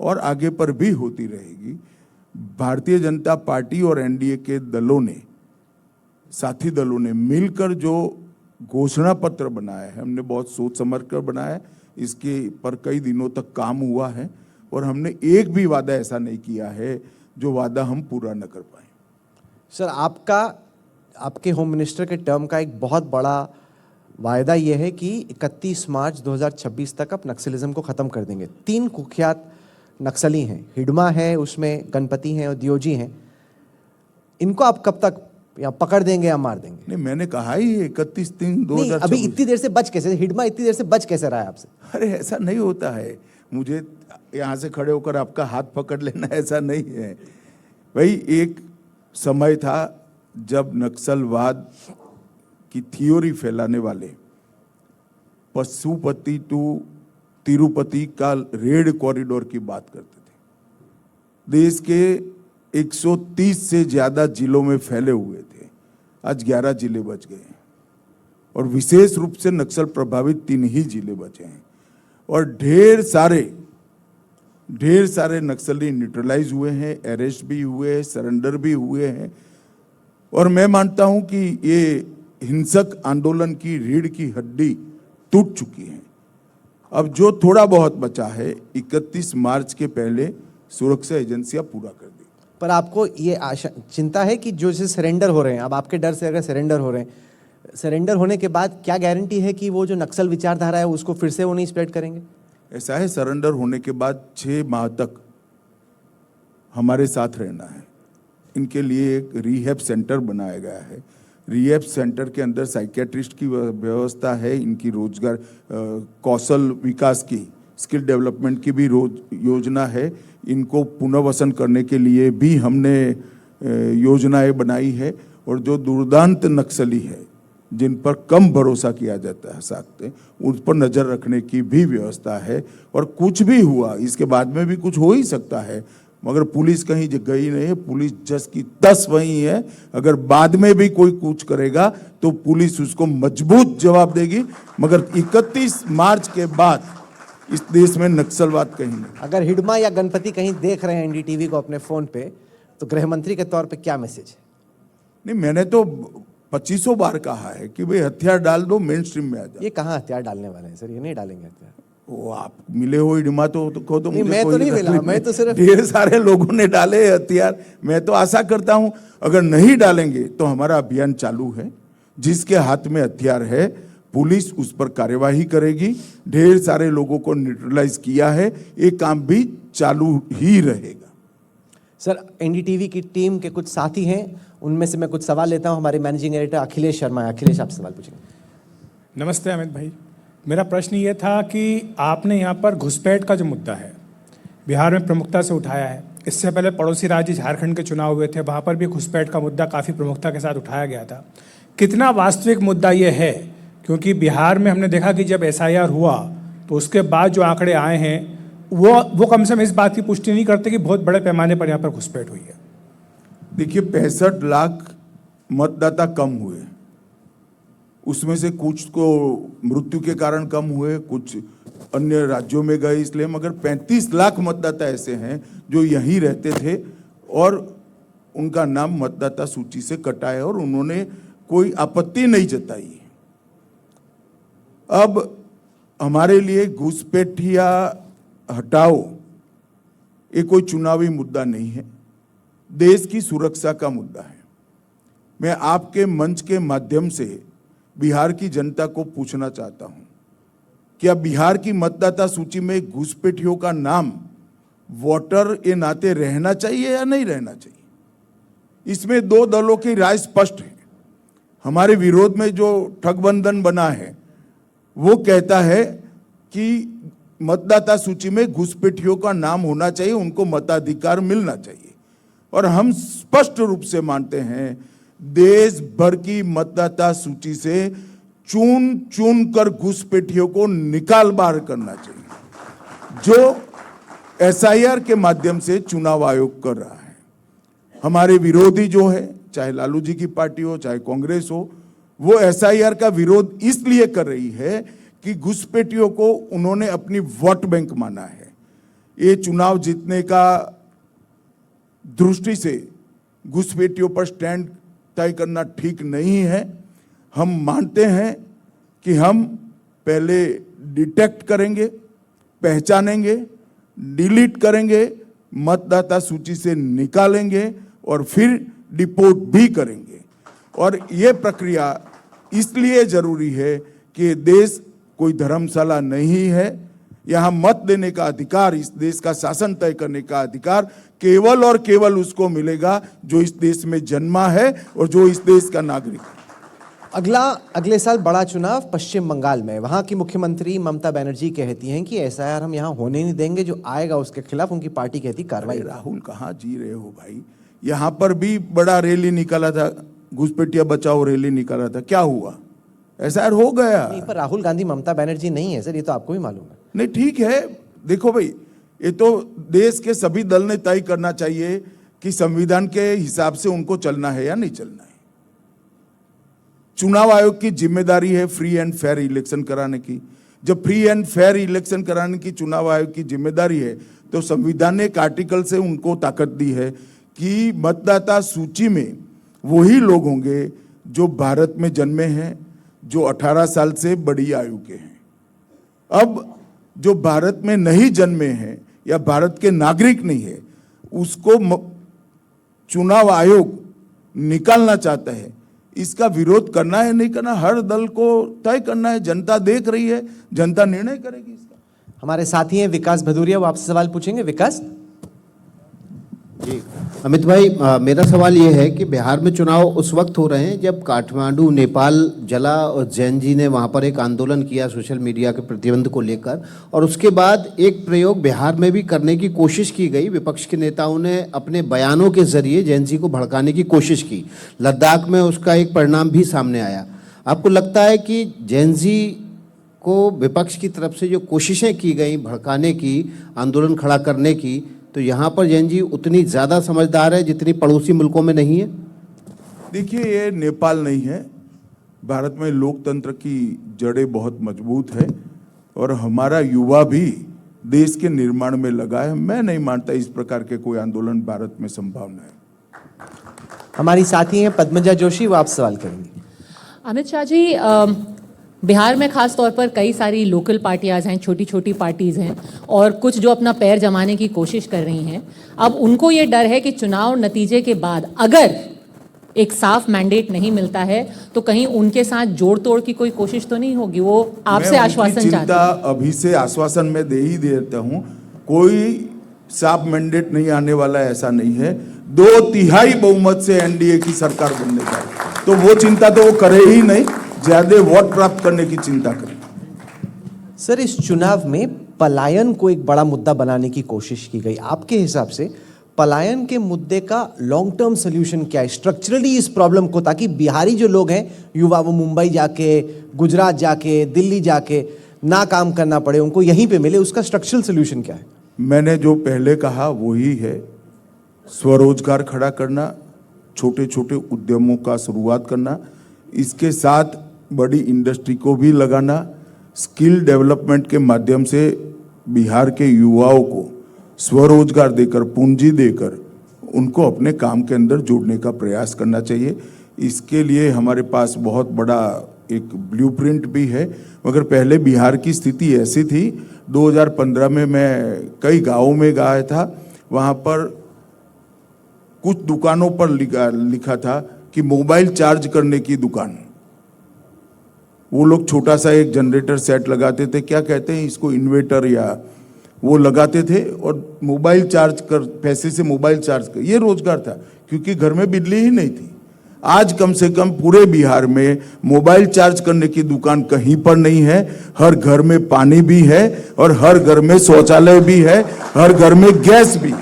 और आगे पर भी होती रहेगी। भारतीय जनता पार्टी और एनडीए के दलों ने, साथी दलों ने मिलकर जो घोषणा पत्र बनाया है, हमने बहुत सोच समझ कर बनाया है। इसके पर कई दिनों तक काम हुआ है और हमने एक भी वादा ऐसा नहीं किया है जो वादा हम पूरा न कर पाए। सर, आपके होम मिनिस्टर के टर्म का एक बहुत बड़ा वायदा यह है कि 31 मार्च 2026 तक आप नक्सलिज्म को ख़त्म कर देंगे। 3 कुख्यात नक्सली हैं, हिडमा है, उसमें गणपति हैं और दियोजी हैं। इनको आप कब तक या पकड़ देंगे या मार देंगे? नहीं, मैंने कहा ही 31/3/2024। नहीं, अभी इतनी देर से बच कैसे, हिडमा इतनी देर से बच कैसे रहा है आपसे? अरे ऐसा नहीं होता है, मुझे यहाँ से खड़े होकर आपका हाथ पकड़ लेना ऐसा नहीं है भाई। एक समय था जब नक्सलवाद की थ्योरी फैलाने वाले पशुपति टू तिरुपति का रेड कॉरिडोर की बात करते थे। देश के 130 से ज्यादा जिलों में फैले हुए थे, आज 11 जिले बच गए हैं और विशेष रूप से नक्सल प्रभावित 3 ही जिले बचे हैं और ढेर सारे नक्सली न्यूट्रलाइज हुए हैं, अरेस्ट भी हुए हैं, सरेंडर भी हुए हैं। और मैं मानता हूं कि ये हिंसक आंदोलन की रीढ़ की हड्डी टूट चुकी है। अब जो थोड़ा बहुत बचा है 31 मार्च के पहले सुरक्षा एजेंसियां पूरा कर दी। पर आपको ये चिंता है कि जो से सरेंडर हो रहे हैं, अब आपके डर से अगर सरेंडर हो रहे हैं, सरेंडर होने के बाद क्या गारंटी है कि वो जो नक्सल विचारधारा है उसको फिर से वो नहीं स्प्रेड करेंगे? ऐसा है, सरेंडर होने के बाद 6 माह तक हमारे साथ रहना है। इनके लिए एक रिहैब सेंटर बनाया गया है। रिहैब सेंटर के अंदर साइकियाट्रिस्ट की व्यवस्था है, इनकी रोजगार कौशल विकास की, स्किल डेवलपमेंट की भी योजना है। इनको पुनर्वसन करने के लिए भी हमने योजनाएं बनाई है। और जो दुर्दांत नक्सली है, जिन पर कम भरोसा किया जाता है सकते, उस पर नजर रखने की भी व्यवस्था है। और कुछ भी हुआ, इसके बाद में भी कुछ हो ही सकता है, मगर पुलिस कहीं गई नहीं है, पुलिस जस की तस वही है। अगर बाद में भी कोई कुछ करेगा तो पुलिस उसको मजबूत जवाब देगी, मगर 31 मार्च के बाद इस देश में नक्सलवाद कहीं नहीं। अगर हिडमा या गणपति कहीं देख रहे हैं एनडीटीवी को अपने फोन पे, तो गृह मंत्री के तौर पे क्या मैसेज है? नहीं, मैंने तो 2500 बार कहा है कि भाई हथियार डाल दो, मेन स्ट्रीम में आ जाओ। ये कहाँ हथियार डालने वाले हैं सर? ये नहीं डालेंगे हथियार। वो आप मिले हो हिडमा तो को तो नहीं, मुझे मैं कोई तो नहीं मिला, मैं तो सिर्फ ढेर सारे लोगों ने डाले हथियार। मैं तो आशा करता हूं अगर नहीं डालेंगे तो हमारा अभियान चालू है। जिसके हाथ में हथियार है पुलिस उस पर कार्यवाही करेगी। ढेर सारे लोगों को न्यूट्रलाइज किया है, ये काम भी चालू ही रहेगा। सर, एनडीटीवी की टीम के कुछ साथी हैं, उनमें से मैं कुछ सवाल लेता हूं। हमारे मैनेजिंग एडिटर अखिलेश शर्मा है। अखिलेश, आप सवाल पूछेंगे। नमस्ते अमित भाई, मेरा प्रश्न ये था कि आपने यहाँ पर घुसपैठ का जो मुद्दा है बिहार में प्रमुखता से उठाया है। इससे पहले पड़ोसी राज्य झारखंड के चुनाव हुए थे, वहाँ पर भी घुसपैठ का मुद्दा काफ़ी प्रमुखता के साथ उठाया गया था। कितना वास्तविक मुद्दा ये है? क्योंकि बिहार में हमने देखा कि जब एसआईआर हुआ तो उसके बाद जो आंकड़े आए हैं वो कम से कम इस बात की पुष्टि नहीं करते कि बहुत बड़े पैमाने पर यहाँ पर घुसपैठ हुई है। देखिए, 65 लाख मतदाता कम हुए, उसमें से कुछ को मृत्यु के कारण कम हुए, कुछ अन्य राज्यों में गए इसलिए, मगर 35 लाख मतदाता ऐसे हैं जो यहीं रहते थे और उनका नाम मतदाता सूची से कटा है और उन्होंने कोई आपत्ति नहीं जताई। अब हमारे लिए घुसपैठिया हटाओ ये कोई चुनावी मुद्दा नहीं है, देश की सुरक्षा का मुद्दा है। मैं आपके मंच के माध्यम से बिहार की जनता को पूछना चाहता हूं, क्या बिहार की मतदाता सूची में घुसपैठियों का नाम वोटर के नाते रहना चाहिए या नहीं रहना चाहिए? इसमें 2 दलों की राय स्पष्ट है। हमारे विरोध में जो ठगबंधन बना है वो कहता है कि मतदाता सूची में घुसपैठियों का नाम होना चाहिए, उनको मताधिकार मिलना चाहिए। और हम स्पष्ट रूप से मानते हैं देश भर की मतदाता सूची से चुन चुन कर घुसपैठियों को निकाल बाहर करना चाहिए, जो एसआईआर के माध्यम से चुनाव आयोग कर रहा है। हमारे विरोधी जो है, चाहे लालू जी की पार्टी हो चाहे कांग्रेस हो, वो एसआईआर का विरोध इसलिए कर रही है कि घुसपैठियों को उन्होंने अपनी वोट बैंक माना है। ये चुनाव जीतने का दृष्टि से घुसपैठियों पर स्टैंड तय करना ठीक नहीं है। हम मानते हैं कि हम पहले डिटेक्ट करेंगे, पहचानेंगे, डिलीट करेंगे, मतदाता सूची से निकालेंगे और फिर डिपोर्ट भी करेंगे। और ये प्रक्रिया इसलिए जरूरी है कि देश कोई धर्मशाला नहीं है। यहाँ मत देने का अधिकार, इस देश का शासन तय करने का अधिकार केवल और केवल उसको मिलेगा जो इस देश में जन्मा है और जो इस देश का नागरिक है। अगले साल बड़ा चुनाव पश्चिम बंगाल में, वहां की मुख्यमंत्री ममता बनर्जी कहती हैं कि एसआईआर हम यहां होने नहीं देंगे, जो आएगा उसके खिलाफ उनकी पार्टी कहती कार्रवाई। राहुल कहाँ जी रहे हो भाई? यहाँ पर भी बड़ा रैली निकाला था, घुसपैठिया बचाओ रैली निकाला था, क्या हुआ? एसआईआर हो गया। नहीं, पर राहुल गांधी ममता बनर्जी नहीं है सर, ये तो आपको भी मालूम है। नहीं ठीक है, देखो भाई, ये तो देश के सभी दल ने तय करना चाहिए कि संविधान के हिसाब से उनको चलना है या नहीं चलना है। चुनाव आयोग की जिम्मेदारी है फ्री एंड फेयर इलेक्शन कराने की। जब फ्री एंड फेयर इलेक्शन कराने की चुनाव आयोग की जिम्मेदारी है, तो संविधान ने एक आर्टिकल से उनको ताकत दी है कि मतदाता सूची में वही लोग होंगे जो भारत में जन्मे हैं, जो 18 साल से बड़ी आयु के हैं। अब जो भारत में नहीं जन्मे हैं या भारत के नागरिक नहीं है, उसको चुनाव आयोग निकालना चाहता है। इसका विरोध करना है नहीं करना, हर दल को तय करना है। जनता देख रही है, जनता निर्णय करेगी इसका। हमारे साथी हैं विकास भदौरिया, वो आपसे सवाल पूछेंगे। विकास जी अमित भाई, मेरा सवाल ये है कि बिहार में चुनाव उस वक्त हो रहे हैं जब काठमांडू नेपाल जला और जैन जी ने वहाँ पर एक आंदोलन किया सोशल मीडिया के प्रतिबंध को लेकर, और उसके बाद एक प्रयोग बिहार में भी करने की कोशिश की गई। विपक्ष के नेताओं ने अपने बयानों के जरिए जैन जी को भड़काने की कोशिश की। लद्दाख में उसका एक परिणाम भी सामने आया। आपको लगता है कि जैन जी को विपक्ष की तरफ से जो कोशिशें की गई भड़काने की, आंदोलन खड़ा करने की, तो यहाँ पर जैन जी उतनी ज़्यादा समझदार है जितनी पड़ोसी मुल्कों में नहीं है? देखिए, ये नेपाल नहीं है। भारत में लोकतंत्र की जड़ें बहुत मजबूत है और हमारा युवा भी देश के निर्माण में लगा है। मैं नहीं मानता इस प्रकार के कोई आंदोलन भारत में संभावना है। हमारी साथी हैं पद्मजा जोशी, वो आप सवाल करेंगी। अमित शाह जी, बिहार में खास तौर पर कई सारी लोकल पार्टियां हैं, छोटी छोटी पार्टीज़ हैं, और कुछ जो अपना पैर जमाने की कोशिश कर रही हैं। अब उनको ये डर है कि चुनाव नतीजे के बाद अगर एक साफ मैंडेट नहीं मिलता है तो कहीं उनके साथ जोड़ तोड़ की कोई कोशिश तो नहीं होगी। वो आपसे आश्वासन चाहते हैं। अभी से आश्वासन मैं दे ही देता हूँ, कोई साफ मैंडेट नहीं आने वाला, ऐसा नहीं है। 2/3 बहुमत से एनडीए की सरकार बनने का, तो वो चिंता तो वो करे ही नहीं, ज्यादा वोट प्राप्त करने की चिंता करें। सर, इस चुनाव में पलायन को एक बड़ा मुद्दा बनाने की कोशिश की गई। आपके हिसाब से पलायन के मुद्दे का लॉन्ग टर्म सोल्यूशन क्या है स्ट्रक्चरली इस प्रॉब्लम को, ताकि बिहारी जो लोग हैं युवा, वो मुंबई जाके, गुजरात जाके, दिल्ली जाके ना काम करना पड़े, उनको यहीं पे मिले, उसका स्ट्रक्चरल सोल्यूशन क्या है? मैंने जो पहले कहा वही है। स्वरोजगार खड़ा करना, छोटे छोटे उद्यमों का शुरुआत करना, इसके साथ बड़ी इंडस्ट्री को भी लगाना, स्किल डेवलपमेंट के माध्यम से बिहार के युवाओं को स्वरोजगार देकर, पूंजी देकर उनको अपने काम के अंदर जोड़ने का प्रयास करना चाहिए। इसके लिए हमारे पास बहुत बड़ा एक ब्लूप्रिंट भी है। मगर पहले बिहार की स्थिति ऐसी थी, 2015 में मैं कई गांवों में गया था, वहाँ पर कुछ दुकानों पर लिखा था कि मोबाइल चार्ज करने की दुकान। वो लोग छोटा सा एक जनरेटर सेट लगाते थे, क्या कहते हैं इसको, इन्वर्टर, या वो लगाते थे और मोबाइल चार्ज कर, पैसे से मोबाइल चार्ज कर, ये रोजगार था, क्योंकि घर में बिजली ही नहीं थी। आज कम से कम पूरे बिहार में मोबाइल चार्ज करने की दुकान कहीं पर नहीं है। हर घर में पानी भी है और हर घर में शौचालय भी है, हर घर में गैस भी।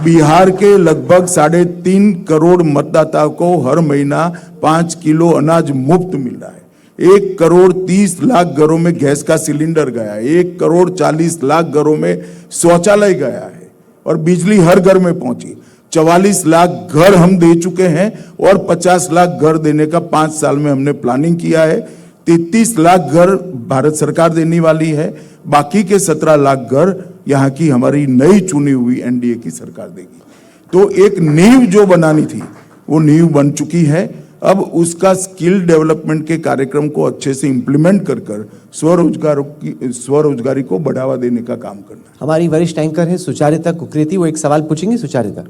बिहार के लगभग 3.5 करोड़ मतदाताओं को हर महीना 5 किलो अनाज मुफ्त मिल रहा है। 1 करोड़ 30 लाख घरों में गैस का सिलेंडर गया है, 1 करोड़ 40 लाख घरों में शौचालय गया है और बिजली हर घर में पहुंची। 44 लाख घर हम दे चुके हैं और 50 लाख घर देने का 5 साल में हमने प्लानिंग किया है। 33 लाख घर भारत सरकार देने वाली है, बाकी के 17 लाख घर यहाँ की हमारी नई चुनी हुई एनडीए की सरकार देगी। तो एक नींव जो बनानी थी वो नींव बन चुकी है। अब उसका स्किल डेवलपमेंट के कार्यक्रम को अच्छे से इंप्लीमेंट कर स्वरोजगारी को बढ़ावा देने का काम करना। हमारी वरिष्ठ एंकर है सुचारिता कुकरेती, वो एक सवाल पूछेंगी। सुचारिता।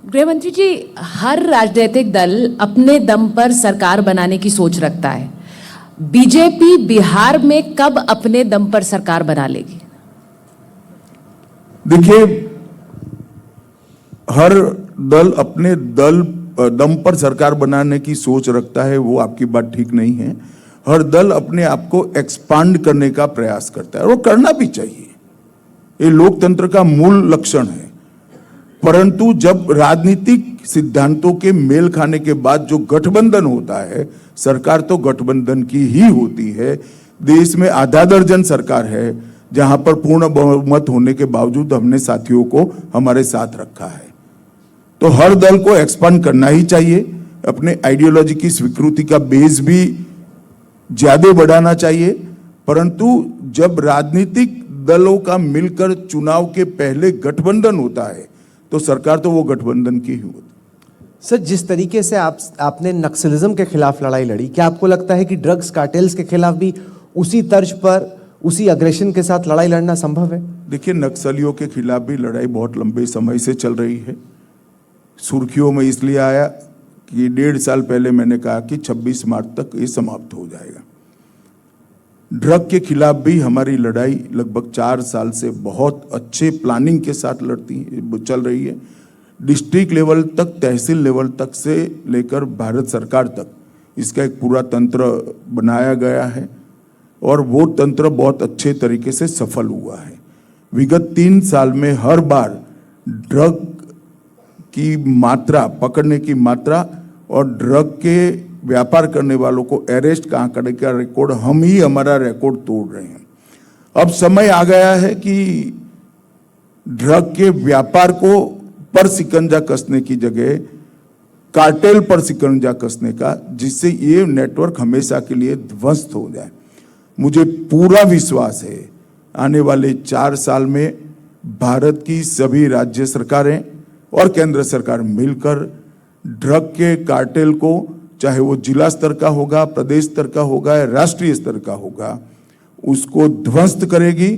गृहमंत्री जी, हर राजनीतिक दल अपने दम पर सरकार बनाने की सोच रखता है। बीजेपी बिहार में कब अपने दम पर सरकार बना लेगी? देखिए, हर दल अपने दम पर सरकार बनाने की सोच रखता है, वो आपकी बात ठीक नहीं है। हर दल अपने आप को एक्सपांड करने का प्रयास करता है और वो करना भी चाहिए, ये लोकतंत्र का मूल लक्षण है। परंतु जब राजनीतिक सिद्धांतों के मेल खाने के बाद जो गठबंधन होता है, सरकार तो गठबंधन की ही होती है। देश में आधा दर्जन सरकार है जहां पर पूर्ण बहुमत होने के बावजूद हमने साथियों को हमारे साथ रखा है। तो हर दल को एक्सपांड करना ही चाहिए, अपने आइडियोलॉजी की स्वीकृति का बेस भी ज्यादा बढ़ाना चाहिए। परंतु जब राजनीतिक दलों का मिलकर चुनाव के पहले गठबंधन होता है तो सरकार तो वो गठबंधन की ही होती है। सर, जिस तरीके से आपने नक्सलिज्म के खिलाफ लड़ाई लड़ी, क्या आपको लगता है कि ड्रग्स कार्टेल्स के खिलाफ भी उसी तर्ज पर, उसी अग्रेशन के साथ लड़ाई लड़ना संभव है? देखिए, नक्सलियों के खिलाफ भी लड़ाई बहुत लंबे समय से चल रही है। सुर्खियों में इसलिए आया कि 1.5 साल पहले मैंने कहा कि 26 मार्च तक ये समाप्त हो जाएगा। ड्रग के खिलाफ भी हमारी लड़ाई लगभग 4 साल से बहुत अच्छे प्लानिंग के साथ चल रही है। डिस्ट्रिक्ट लेवल तक, तहसील लेवल तक से लेकर भारत सरकार तक इसका एक पूरा तंत्र बनाया गया है और वो तंत्र बहुत अच्छे तरीके से सफल हुआ है। विगत 3 साल में हर बार ड्रग की मात्रा, पकड़ने की मात्रा और ड्रग के व्यापार करने वालों को अरेस्ट कहाँ करने का रिकॉर्ड हम ही हमारा रिकॉर्ड तोड़ रहे हैं। अब समय आ गया है कि ड्रग के व्यापार को पर शिकंजा कसने की जगह कार्टेल पर शिकंजा कसने का, जिससे ये नेटवर्क हमेशा के लिए ध्वस्त हो जाए। मुझे पूरा विश्वास है आने वाले 4 साल में भारत की सभी राज्य सरकारें और केंद्र सरकार मिलकर ड्रग के कार्टेल को, चाहे वो जिला स्तर का होगा, प्रदेश स्तर का होगा या राष्ट्रीय स्तर का होगा, उसको ध्वस्त करेगी।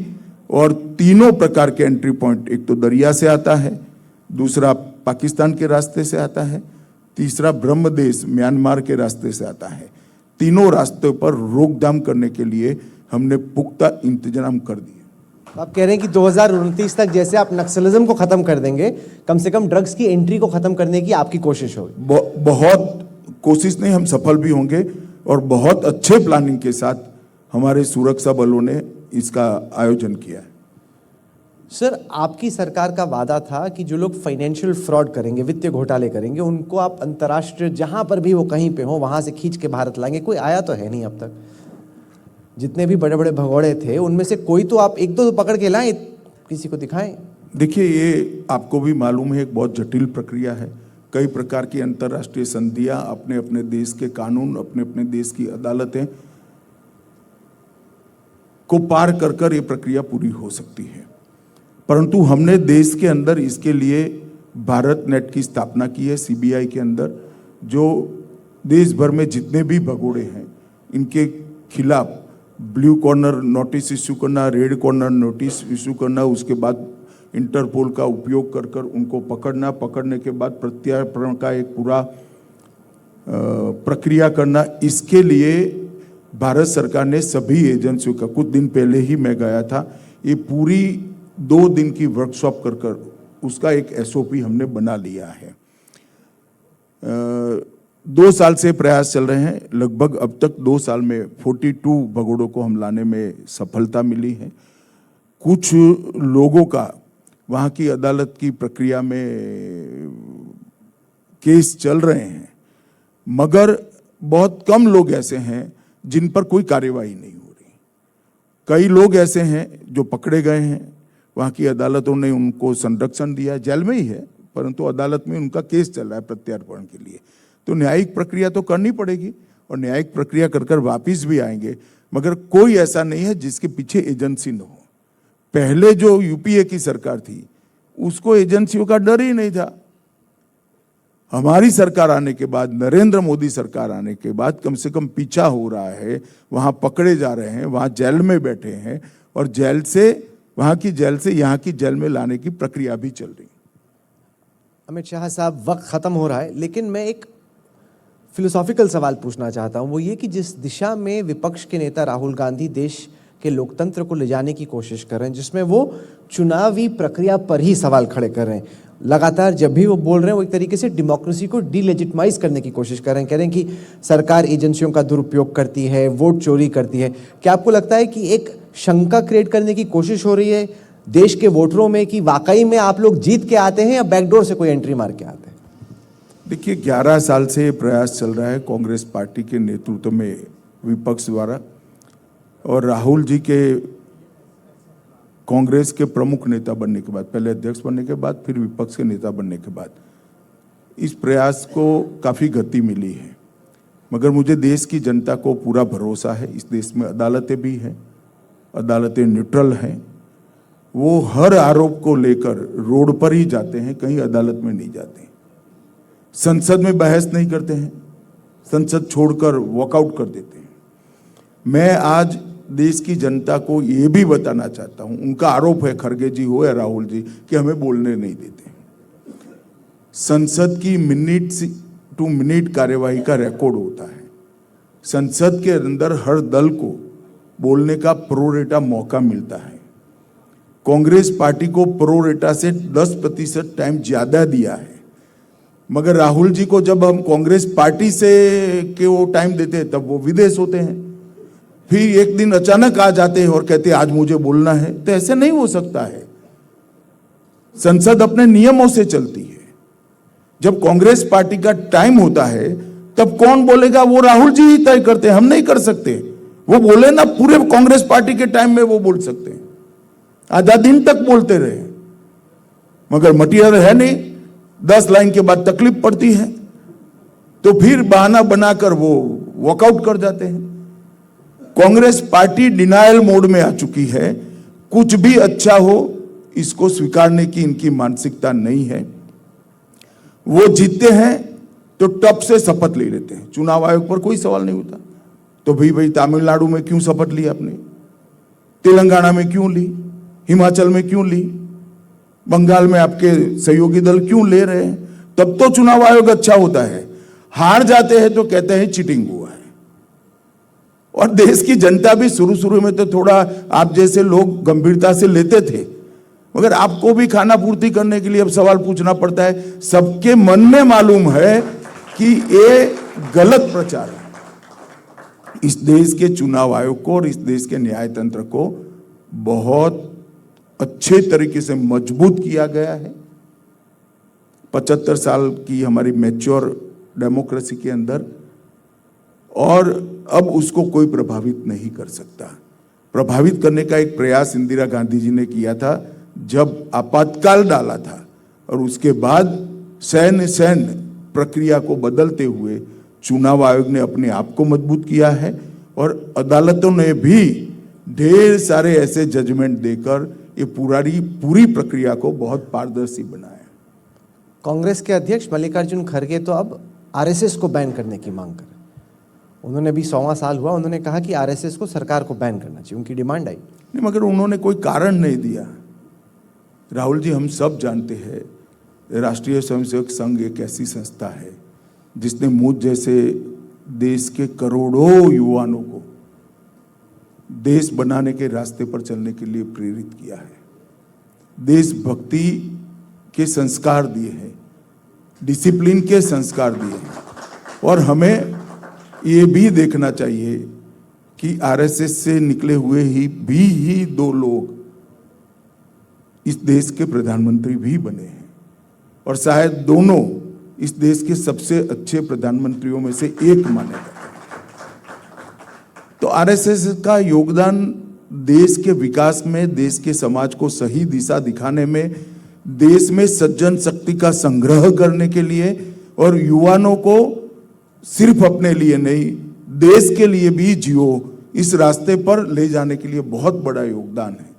और तीनों प्रकार के एंट्री पॉइंट, एक तो दरिया से आता है, दूसरा पाकिस्तान के रास्ते से आता है, तीसरा ब्रह्मदेश म्यांमार के रास्ते से आता है। तीनों रास्तों पर रोकथाम करने के लिए हमने पुख्ता इंतजाम कर दिए। आप कह रहे हैं कि 2029 तक जैसे आप नक्सलिज्म को खत्म कर देंगे, कम से कम ड्रग्स की एंट्री को खत्म करने की आपकी कोशिश होगी? बहुत कोशिश नहीं, हम सफल भी होंगे और बहुत अच्छे प्लानिंग के साथ हमारे सुरक्षा बलों ने इसका आयोजन किया है। सर, आपकी सरकार का वादा था कि जो लोग फाइनेंशियल फ्रॉड करेंगे, वित्तीय घोटाले करेंगे, उनको आप अंतर्राष्ट्रीय जहां पर भी वो कहीं पे हो वहां से खींच के भारत लाएंगे। कोई आया तो है नहीं अब तक। जितने भी बड़े बड़े भगोड़े थे उनमें से कोई तो आप एक दो तो पकड़ के लाएं, किसी को दिखाएं। देखिए, ये आपको भी मालूम है, एक बहुत जटिल प्रक्रिया है। कई प्रकार की अंतर्राष्ट्रीय संधियां, अपने अपने देश के कानून, अपने अपने देश की अदालतें को पार कर कर ये प्रक्रिया पूरी हो सकती है। परंतु हमने देश के अंदर इसके लिए भारत नेट की स्थापना की है, सीबीआई के अंदर, जो देश भर में जितने भी भगोड़े हैं इनके खिलाफ ब्लू कॉर्नर नोटिस इश्यू करना, रेड कॉर्नर नोटिस इश्यू करना, उसके बाद इंटरपोल का उपयोग कर कर उनको पकड़ना, पकड़ने के बाद प्रत्यार्पण का एक पूरा प्रक्रिया करना। इसके लिए भारत सरकार ने सभी एजेंसियों का, कुछ दिन पहले ही मैं गया था, ये पूरी 2 दिन की वर्कशॉप कर कर उसका एक एसओपी हमने बना लिया है। 2 साल से प्रयास चल रहे हैं। लगभग अब तक 2 साल में 42 भगोड़ों को हम लाने में सफलता मिली है। कुछ लोगों का वहाँ की अदालत की प्रक्रिया में केस चल रहे हैं, मगर बहुत कम लोग ऐसे हैं जिन पर कोई कार्यवाही नहीं हो रही। कई लोग ऐसे हैं जो पकड़े गए हैं, वहाँ की अदालतों ने उनको संरक्षण दिया, जेल में ही है, परंतु अदालत में उनका केस चल रहा है प्रत्यार्पण के लिए। तो न्यायिक प्रक्रिया तो करनी पड़ेगी और न्यायिक प्रक्रिया कर कर वापिस भी आएंगे, मगर कोई ऐसा नहीं है जिसके पीछे एजेंसी न हो। पहले जो यूपीए की सरकार थी उसको एजेंसियों का डर ही नहीं था। हमारी सरकार आने के बाद, नरेंद्र मोदी सरकार आने के बाद कम से कम पीछा हो रहा है, वहां पकड़े जा रहे हैं, वहां जेल में बैठे हैं और जेल से, वहां की जेल से यहाँ की जेल में लाने की प्रक्रिया भी चल रही। अमित शाह साहब, वक्त खत्म हो रहा है, लेकिन मैं एक फिलोसॉफिकल सवाल पूछना चाहता हूं, वो ये कि जिस दिशा में विपक्ष के नेता राहुल गांधी देश के लोकतंत्र को ले जाने की कोशिश कर रहे हैं, जिसमें वो चुनावी प्रक्रिया पर ही सवाल खड़े कर रहे हैं, लगातार जब भी वो बोल रहे हैं वो एक तरीके से डेमोक्रेसी को डीलेजिटिमाइज करने की कोशिश कर रहे हैं, कह रहे हैं कि सरकार एजेंसियों का दुरुपयोग करती है, वोट चोरी करती है। क्या आपको लगता है कि एक शंका क्रिएट करने की कोशिश हो रही है देश के वोटरों में कि वाकई में आप लोग जीत के आते हैं या बैकडोर से कोई एंट्री मार के आते हैं? देखिए, 11 साल से ये प्रयास चल रहा है कांग्रेस पार्टी के नेतृत्व में विपक्ष द्वारा, और राहुल जी के कांग्रेस के प्रमुख नेता बनने के बाद, पहले अध्यक्ष बनने के बाद फिर विपक्ष के नेता बनने के बाद, इस प्रयास को काफ़ी गति मिली है। मगर मुझे देश की जनता को पूरा भरोसा है, इस देश में अदालतें भी हैं, अदालतें न्यूट्रल हैं, वो हर आरोप को लेकर रोड पर ही जाते हैं, कहीं अदालत में नहीं जाते हैं। संसद में बहस नहीं करते हैं, संसद छोड़कर वॉकआउट कर देते हैं। मैं आज देश की जनता को ये भी बताना चाहता हूं, उनका आरोप है, खड़गे जी हो या राहुल जी, कि हमें बोलने नहीं देते। संसद की मिनट टू मिनट कार्यवाही का रिकॉर्ड होता है। संसद के अंदर हर दल को बोलने का प्रोरेटा मौका मिलता है। कांग्रेस पार्टी को प्रोरेटा से 10% टाइम ज्यादा दिया है, मगर राहुल जी को जब हम कांग्रेस पार्टी से के वो टाइम देते हैं तब वो विदेश होते हैं, फिर एक दिन अचानक आ जाते हैं और कहते हैं आज मुझे बोलना है। तो ऐसे नहीं हो सकता है। संसद अपने नियमों से चलती है। जब कांग्रेस पार्टी का टाइम होता है तब कौन बोलेगा, वो राहुल जी ही तय करते हैं, हम नहीं कर सकते। वो बोले ना, पूरे कांग्रेस पार्टी के टाइम में वो बोल सकते हैं, आधा दिन तक बोलते रहे, मगर मटीरियल है नहीं। 10 लाइन के बाद तकलीफ पड़ती है तो फिर बहाना बनाकर वो वॉकआउट कर जाते हैं। कांग्रेस पार्टी डिनायल मोड में आ चुकी है। कुछ भी अच्छा हो इसको स्वीकारने की इनकी मानसिकता नहीं है। वो जीतते हैं तो टप से शपथ ले लेते हैं। चुनाव आयोग पर कोई सवाल नहीं होता तो भाई तमिलनाडु में क्यों शपथ ली आपने, तेलंगाना में क्यों ली, हिमाचल में क्यों ली, बंगाल में आपके सहयोगी दल क्यों ले रहे हैं? तब तो चुनाव आयोग अच्छा होता है। हार जाते हैं तो कहते हैं चीटिंग हुआ है। और देश की जनता भी शुरू में तो थोड़ा आप जैसे लोग गंभीरता से लेते थे, मगर आपको भी खाना पूर्ति करने के लिए अब सवाल पूछना पड़ता है। सबके मन में मालूम है कि ये गलत प्रचार है। इस देश के चुनाव आयोग को और इस देश के न्याय तंत्र को बहुत अच्छे तरीके से मजबूत किया गया है। 75 साल की हमारी मैच्योर डेमोक्रेसी के अंदर, और अब उसको कोई प्रभावित नहीं कर सकता। प्रभावित करने का एक प्रयास इंदिरा गांधी जी ने किया था जब आपातकाल डाला था, और उसके बाद सैन्य प्रक्रिया को बदलते हुए चुनाव आयोग ने अपने आप को मजबूत किया है, और अदालतों ने भी ढेर सारे ऐसे जजमेंट देकर ये पूरी प्रक्रिया को बहुत पारदर्शी बनाया। कांग्रेस के अध्यक्ष मल्लिकार्जुन खड़गे तो अब आरएसएस को बैन करने की मांग कर रहे हैं। उन्होंने भी 100वां साल हुआ, उन्होंने कहा कि आरएसएस को सरकार को बैन करना चाहिए, उनकी डिमांड आई। नहीं, मगर उन्होंने कोई कारण नहीं दिया। राहुल जी, हम सब जानते हैं राष्ट्रीय स्वयंसेवक संघ एक ऐसी संस्था है जिसने मुझ जैसे देश के करोड़ों युवाओं को देश बनाने के रास्ते पर चलने के लिए प्रेरित किया है, देशभक्ति के संस्कार दिए हैं, डिसिप्लिन के संस्कार दिए हैं। और हमें ये भी देखना चाहिए कि आरएसएस से निकले हुए ही 2 लोग इस देश के प्रधानमंत्री भी बने हैं, और शायद दोनों इस देश के सबसे अच्छे प्रधानमंत्रियों में से एक माने जाते हैं। तो आरएसएस का योगदान देश के विकास में, देश के समाज को सही दिशा दिखाने में, देश में सज्जन शक्ति का संग्रह करने के लिए, और युवाओं को सिर्फ अपने लिए नहीं देश के लिए भी जियो, इस रास्ते पर ले जाने के लिए बहुत बड़ा योगदान है।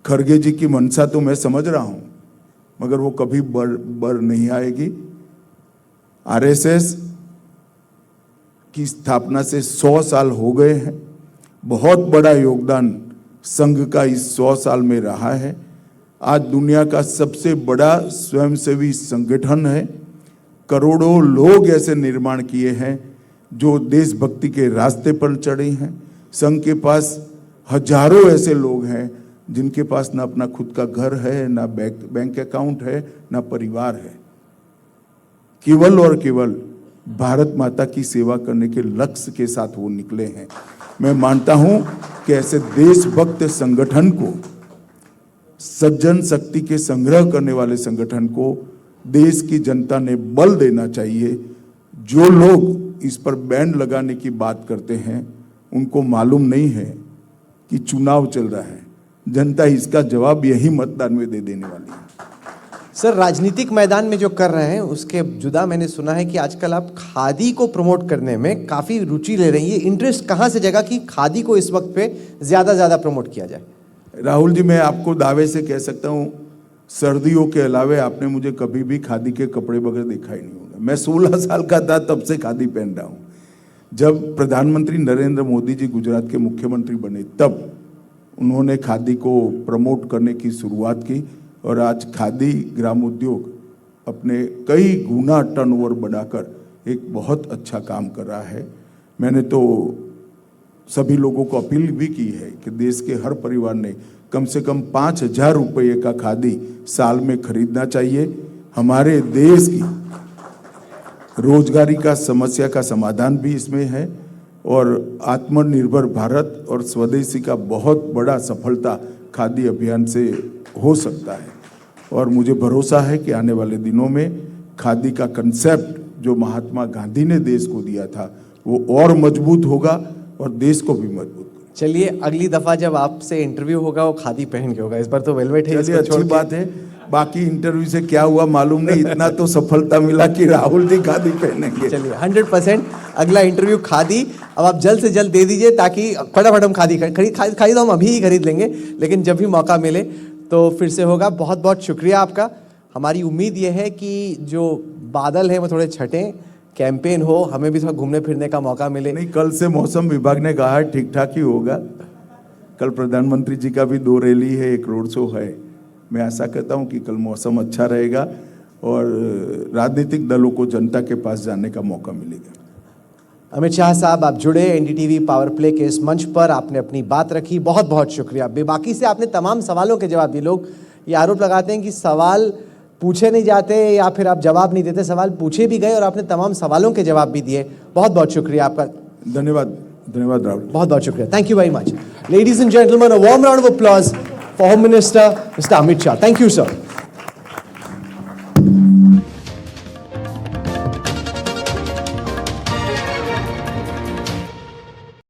खड़गे जी की मंशा तो मैं समझ रहा हूं, मगर वो कभी बढ़ नहीं आएगी। आरएसएस की स्थापना से 100 साल हो गए हैं। बहुत बड़ा योगदान संघ का इस 100 साल में रहा है। आज दुनिया का सबसे बड़ा स्वयंसेवी संगठन है। करोड़ों लोग ऐसे निर्माण किए हैं जो देशभक्ति के रास्ते पर चढ़े हैं। संघ के पास हजारों ऐसे लोग हैं जिनके पास ना अपना खुद का घर है, ना बैंक अकाउंट है, ना परिवार है। केवल और केवल भारत माता की सेवा करने के लक्ष्य के साथ वो निकले हैं। मैं मानता हूं कि ऐसे देशभक्त संगठन को, सज्जन शक्ति के संग्रह करने वाले संगठन को देश की जनता ने बल देना चाहिए। जो लोग इस पर बैन लगाने की बात करते हैं उनको मालूम नहीं है कि चुनाव चल रहा है। जनता इसका जवाब यही मतदान में दे देने वाली है। सर, राजनीतिक मैदान में जो कर रहे हैं उसके जुदा मैंने सुना है कि आजकल आप खादी को प्रमोट करने में काफ़ी रुचि ले रही है। इंटरेस्ट कहाँ से जगा कि खादी को इस वक्त पे ज़्यादा प्रमोट किया जाए? राहुल जी, मैं आपको दावे से कह सकता हूँ, सर्दियों के अलावे आपने मुझे कभी भी खादी के कपड़े बगैर देखा ही नहीं होगा। मैं 16 साल का था तब से खादी पहन रहा हूँ। जब प्रधानमंत्री नरेंद्र मोदी जी गुजरात के मुख्यमंत्री बने तब उन्होंने खादी को प्रमोट करने की शुरुआत की और आज खादी ग्राम उद्योग अपने कई गुना टर्नओवर बढ़ाकर एक बहुत अच्छा काम कर रहा है। मैंने तो सभी लोगों को अपील भी की है कि देश के हर परिवार ने कम से कम 5,000 रुपये का खादी साल में खरीदना चाहिए। हमारे देश की रोजगारी का समस्या का समाधान भी इसमें है और आत्मनिर्भर भारत और स्वदेशी का बहुत बड़ा सफलता खादी अभियान से हो सकता है। और मुझे भरोसा है कि आने वाले दिनों में खादी का कंसेप्ट जो महात्मा गांधी ने देश को दिया था वो और मजबूत होगा और देश को भी मजबूत करेगा। चलिए, अगली दफा जब आपसे इंटरव्यू होगा वो खादी पहन के होगा। इस बार तो वेलवेट है, चलिए, अच्छी बात है। बाकी इंटरव्यू से क्या हुआ मालूम नहीं, इतना तो सफलता मिला कि राहुल जी खादी पहनेंगे। चलिए, 100% अगला इंटरव्यू खादी। अब आप जल्द से जल्द दे दीजिए ताकि फटाफट हम खादी खरीद हम अभी ही खरीद लेंगे, लेकिन जब भी मौका मिले तो फिर से होगा। बहुत बहुत शुक्रिया आपका। हमारी उम्मीद यह है कि जो बादल हैं वो थोड़े छटें, कैंपेन हो, हमें भी थोड़ा घूमने फिरने का मौका मिले। नहीं, कल से मौसम विभाग ने कहा है ठीक ठाक ही होगा। कल प्रधानमंत्री जी का भी 2 रैली है, 1 रोड शो है। मैं आशा करता हूं कि कल मौसम अच्छा रहेगा और राजनीतिक दलों को जनता के पास जाने का मौका मिलेगा। अमित शाह साहब, आप जुड़े एनडीटीवी पावर प्ले के इस मंच पर, आपने अपनी बात रखी, बहुत बहुत शुक्रिया। बेबाकी से आपने तमाम सवालों के जवाब दिए। लोग ये आरोप लगाते हैं कि सवाल पूछे नहीं जाते या फिर आप जवाब नहीं देते। सवाल पूछे भी गए और आपने तमाम सवालों के जवाब भी दिए। बहुत बहुत शुक्रिया आपका। धन्यवाद राहुल। बहुत बहुत शुक्रिया। Thank you very much. Ladies and gentleman, a warm round of applause for Home Minister Mr. Amit Shah. Thank you, sir.